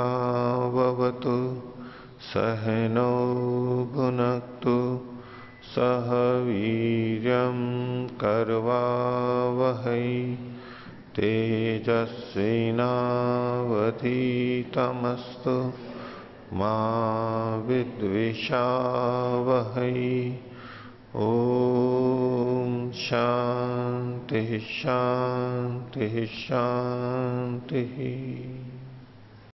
सहनाववतु सहनौ भुनक्तु सह वीर्यं करवावहै तेजस्विनावधीतमस्तु मा विद्विषावहै। ओम शांति शांति शांति।